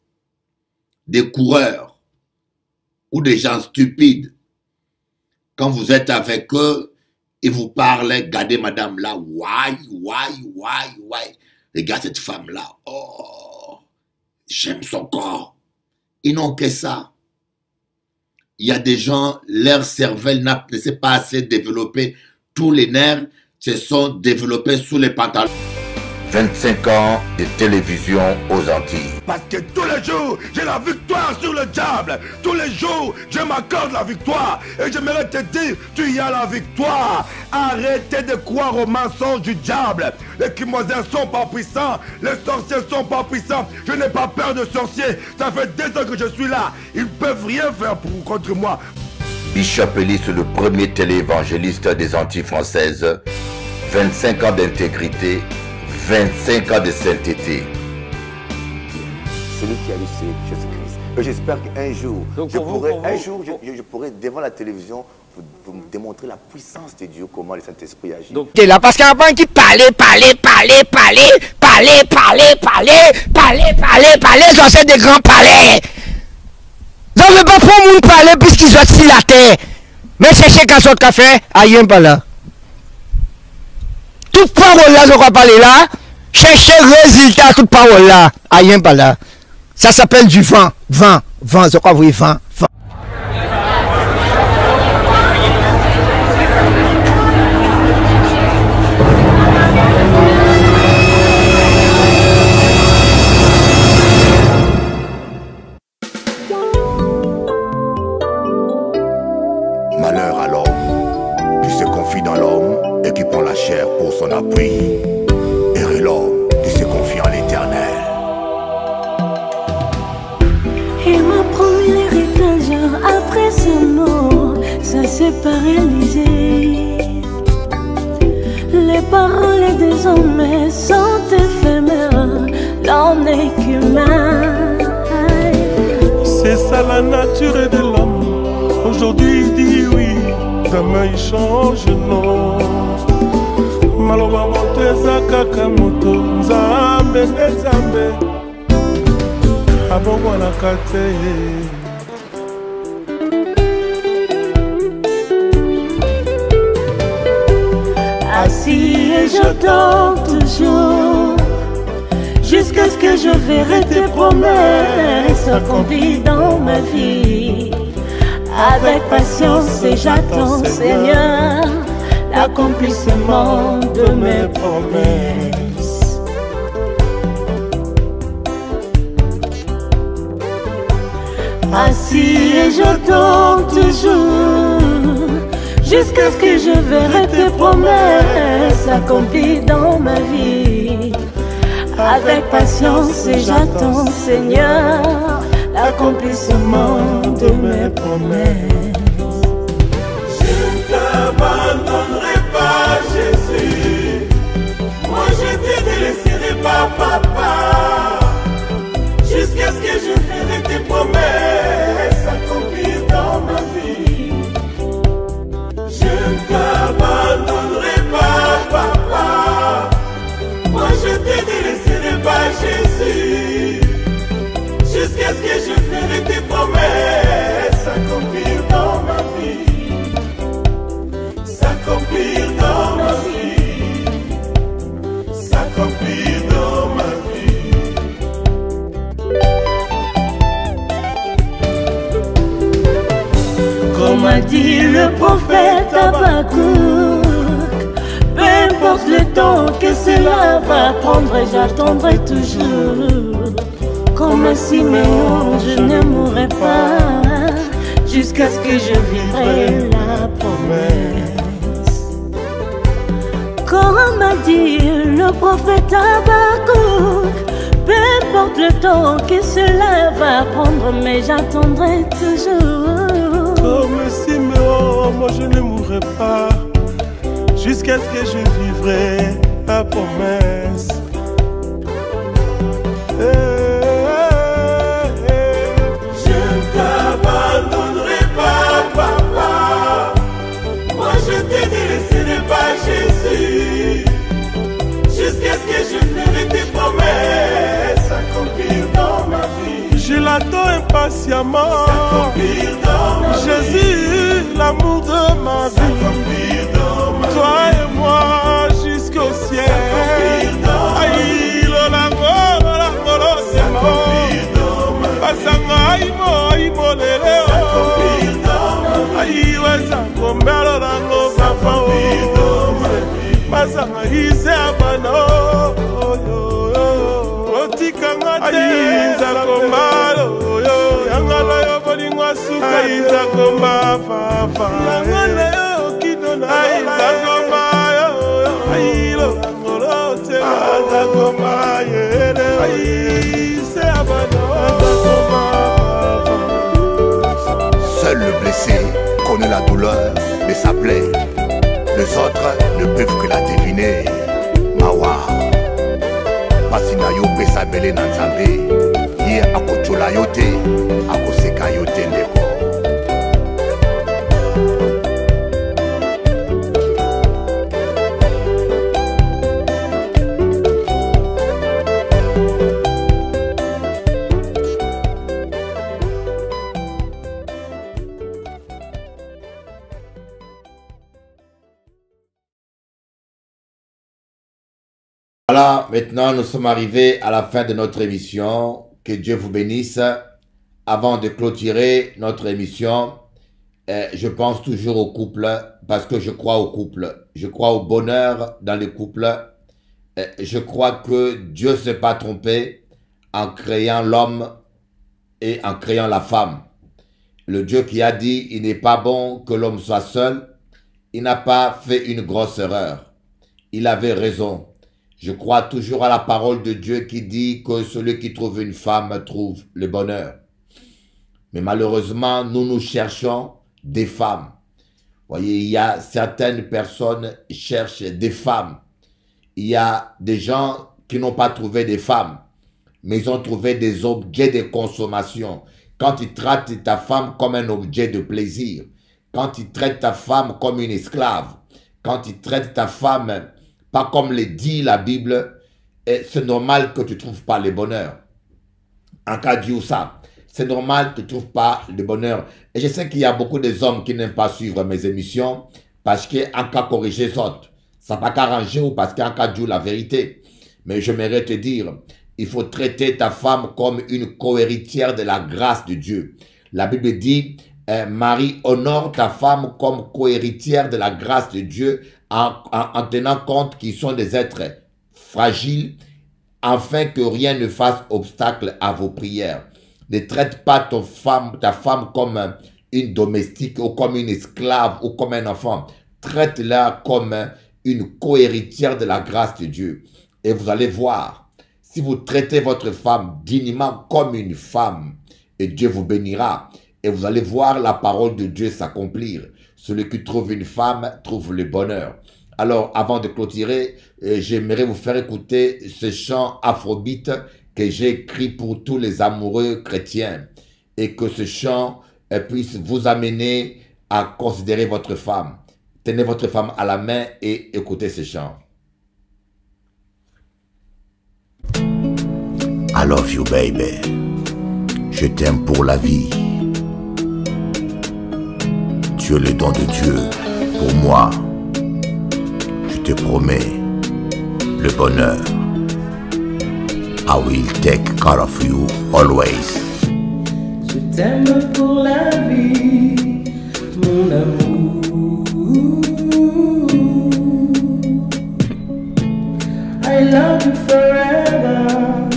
des coureurs ou des gens stupides. Quand vous êtes avec eux, ils vous parlent, regardez madame là, why. Regarde cette femme là, oh, j'aime son corps. Ils n'ont que ça. Il y a des gens, leur cervelle ne s'est pas assez développé. Tous les nerfs se sont développés sous les pantalons. 25 ans de télévision aux Antilles. Parce que tous les jours, j'ai la victoire sur le diable. Tous les jours, je m'accorde la victoire. Et j'aimerais te dire, tu y as la victoire. Arrêtez de croire aux mensonges du diable. Les Kimoisins sont pas puissants. Les sorciers sont pas puissants. Je n'ai pas peur de sorciers. Ça fait 2 ans que je suis là. Ils ne peuvent rien faire contre moi. Bishop Elie, le premier téléévangéliste des Antilles françaises. 25 ans d'intégrité. 25 ans de sainteté. Celui qui a lu, c'est Jésus-Christ. Et j'espère qu'un jour, je pourrai devant la télévision vous me démontrer la puissance de Dieu, comment le Saint-Esprit agit. C'est là parce qu'il y a un qui parlait, ça c'est des grands palais. Donc ne pas pour moun parler puisqu'ils sont sur la terre. Mais cherchez qu'un autre café, aïe pas là. Toute parole là, je crois parler là, cherchez résultat, toute parole là, aïe pas là. Ça s'appelle du vent, je crois oui, vent. Malheur à l'homme qui se confie dans l'homme et qui prend la chair pour son appui. Heureux l'homme qui se confie en l'Éternel. Il m'a promis l'héritage après ce mot, ça s'est paralysé. Les paroles des hommes sont éphémères, l'homme n'est qu'humain. C'est ça la nature de l'homme. Aujourd'hui il dit oui, demain il change non. Maloba monteza kakamoto, nzambe nzambe. Abongwa na kate, Assis et j'attends toujours jusqu'à ce que je verrai tes promesses s'accomplir dans ma vie. Avec patience et j'attends, Seigneur, l'accomplissement de mes promesses. Assis et j'attends toujours jusqu'à ce que je verrai tes promesses s'accomplir dans ma vie. Avec patience et j'attends, Seigneur, l'accomplissement de mes promesses. Je ne t'abandonnerai pas, Jésus. Moi je te délaisserai pas, papa. Jusqu'à ce que je ferai tes promesses s'accomplir dans ma vie. Je ne t'abandonnerai pas, papa. Moi je te délaisserai pas, Jésus. Jusqu'à ce que je ferai tes promesses s'accomplir dans ma vie. S'accomplir dans ma vie. S'accomplir dans ma vie. Comme a dit le prophète Habakkuk, peu importe le temps que cela va prendre, j'attendrai toujours. Comme un Siméon, je ne mourrai pas jusqu'à ce que je vivrai la promesse. Comme a dit le prophète Habakkuk, peu importe le temps que cela va prendre, mais j'attendrai toujours. Comme Siméon, moi je ne mourrai pas jusqu'à ce que je vivrai la promesse. Je ne t'abandonnerai pas, papa. Moi je te délaisserai pas, Jésus. Jusqu'à ce que je ferai tes promesses s'accomplir dans ma vie. Je l'attends impatiemment. S'accomplir dans ma vie. Jésus, l'amour de ma vie. Toi et moi jusqu'au ciel. S'accomplir dans ma vie. Seul le blessé connaît la douleur de sa plaie. Les autres ne peuvent que la deviner. Mawa Pasina yo pesa bele na nzambe. Ye akochola yo te, akoseka yo te ndeko. Voilà, maintenant nous sommes arrivés à la fin de notre émission. Que Dieu vous bénisse. Avant de clôturer notre émission, je pense toujours au couple parce que je crois au couple. Je crois au bonheur dans les couples. Je crois que Dieu ne s'est pas trompé en créant l'homme et en créant la femme. Le Dieu qui a dit il n'est pas bon que l'homme soit seul, il n'a pas fait une grosse erreur. Il avait raison. Je crois toujours à la parole de Dieu qui dit que celui qui trouve une femme trouve le bonheur. Mais malheureusement, nous cherchons des femmes. Vous voyez, il y a certaines personnes qui cherchent des femmes. Il y a des gens qui n'ont pas trouvé des femmes, mais ils ont trouvé des objets de consommation. Quand ils traitent ta femme comme un objet de plaisir, quand ils traitent ta femme comme une esclave, quand ils traitent ta femme pas comme le dit la Bible, c'est normal que tu ne trouves pas le bonheur. En cas de ça, c'est normal que tu ne trouves pas le bonheur. Et je sais qu'il y a beaucoup d'hommes qui n'aiment pas suivre mes émissions parce qu'en cas corriger les autres, Ça n'a pas qu'arranger ou parce qu'en cas de jour la vérité. Mais j'aimerais te dire, il faut traiter ta femme comme une co-héritière de la grâce de Dieu. La Bible dit, Marie, honore ta femme comme co-héritière de la grâce de Dieu en tenant compte qu'ils sont des êtres fragiles, afin que rien ne fasse obstacle à vos prières. Ne traite pas ta femme comme une domestique ou comme une esclave ou comme un enfant. Traite-la comme une co-héritière de la grâce de Dieu. Et vous allez voir, si vous traitez votre femme dignement comme une femme, et Dieu vous bénira, et vous allez voir la parole de Dieu s'accomplir. Celui qui trouve une femme trouve le bonheur. Alors, avant de clôturer, j'aimerais vous faire écouter ce chant afrobeat que j'ai écrit pour tous les amoureux chrétiens, et que ce chant puisse vous amener à considérer votre femme. Tenez votre femme à la main et écoutez ce chant. I love you, baby. Je t'aime pour la vie. Tu es le don de Dieu pour moi. Je te promets le bonheur. I will take care of you always. Je t'aime pour la vie, mon amour. I love you forever,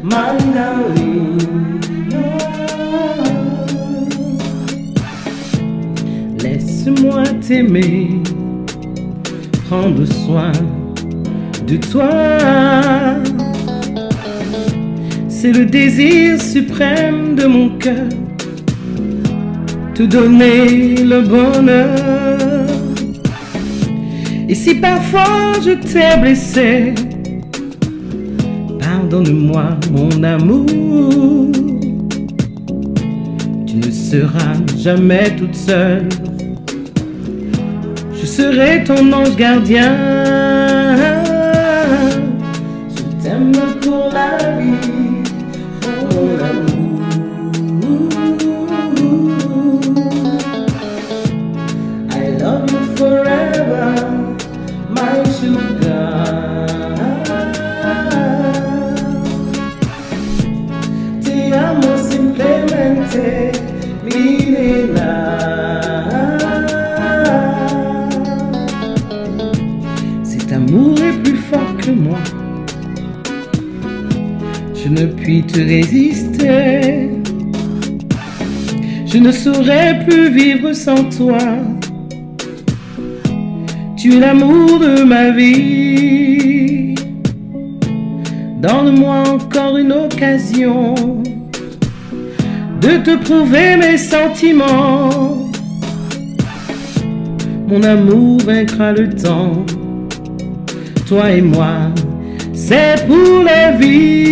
my darling. Laisse-moi t'aimer, prendre soin de toi. C'est le désir suprême de mon cœur, te donner le bonheur. Et si parfois je t'ai blessé, pardonne-moi mon amour. Tu ne seras jamais toute seule, je serai ton ange gardien. Je t'aime pour la vie, mon amour. I love you forever, my sugar. Te amo simplemente, mi nena. Cet amour est plus fort que moi, je ne puis te résister. Je ne saurais plus vivre sans toi. Tu es l'amour de ma vie. Donne-moi encore une occasion de te prouver mes sentiments. Mon amour vaincra le temps. Toi et moi, c'est pour la vie.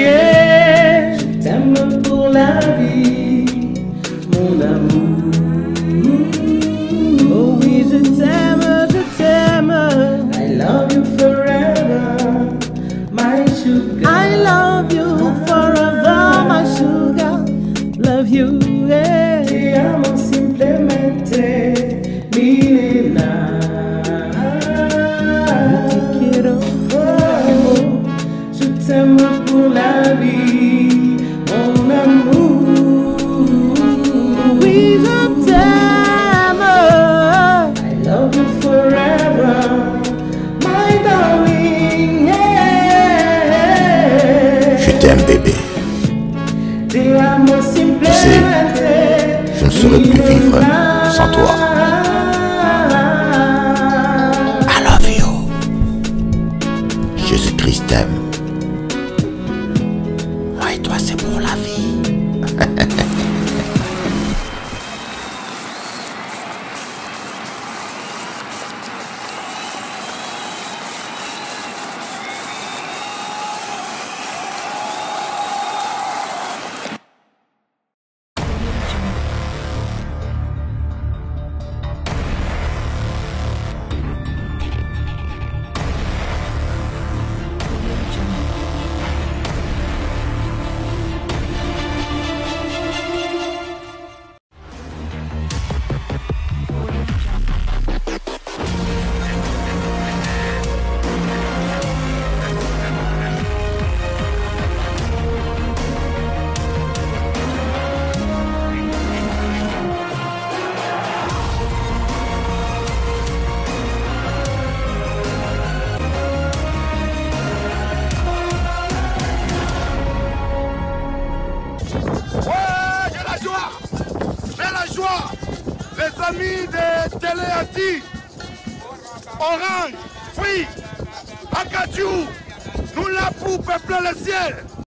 Yeah. Je t'aime pour la vie, mon amour. Oh oui, je t'aime, je t'aime. I love you forever, my sugar. I love you forever, my sugar. Love you, yeah. Te amo simplemente, mi nena. Je t'aime pour la vie, mon amour. Oui, je t'aime. I love you forever, my darling. Yeah. Je t'aime, bébé. Te amo simplemente. Je ne saurais plus vivre sans toi. I love you. Jésus-Christ t'aime. Moi et toi, c'est pour la vie. ami de Télé a dit, Orange, Free, Akadjou, nous là pour peupler le ciel.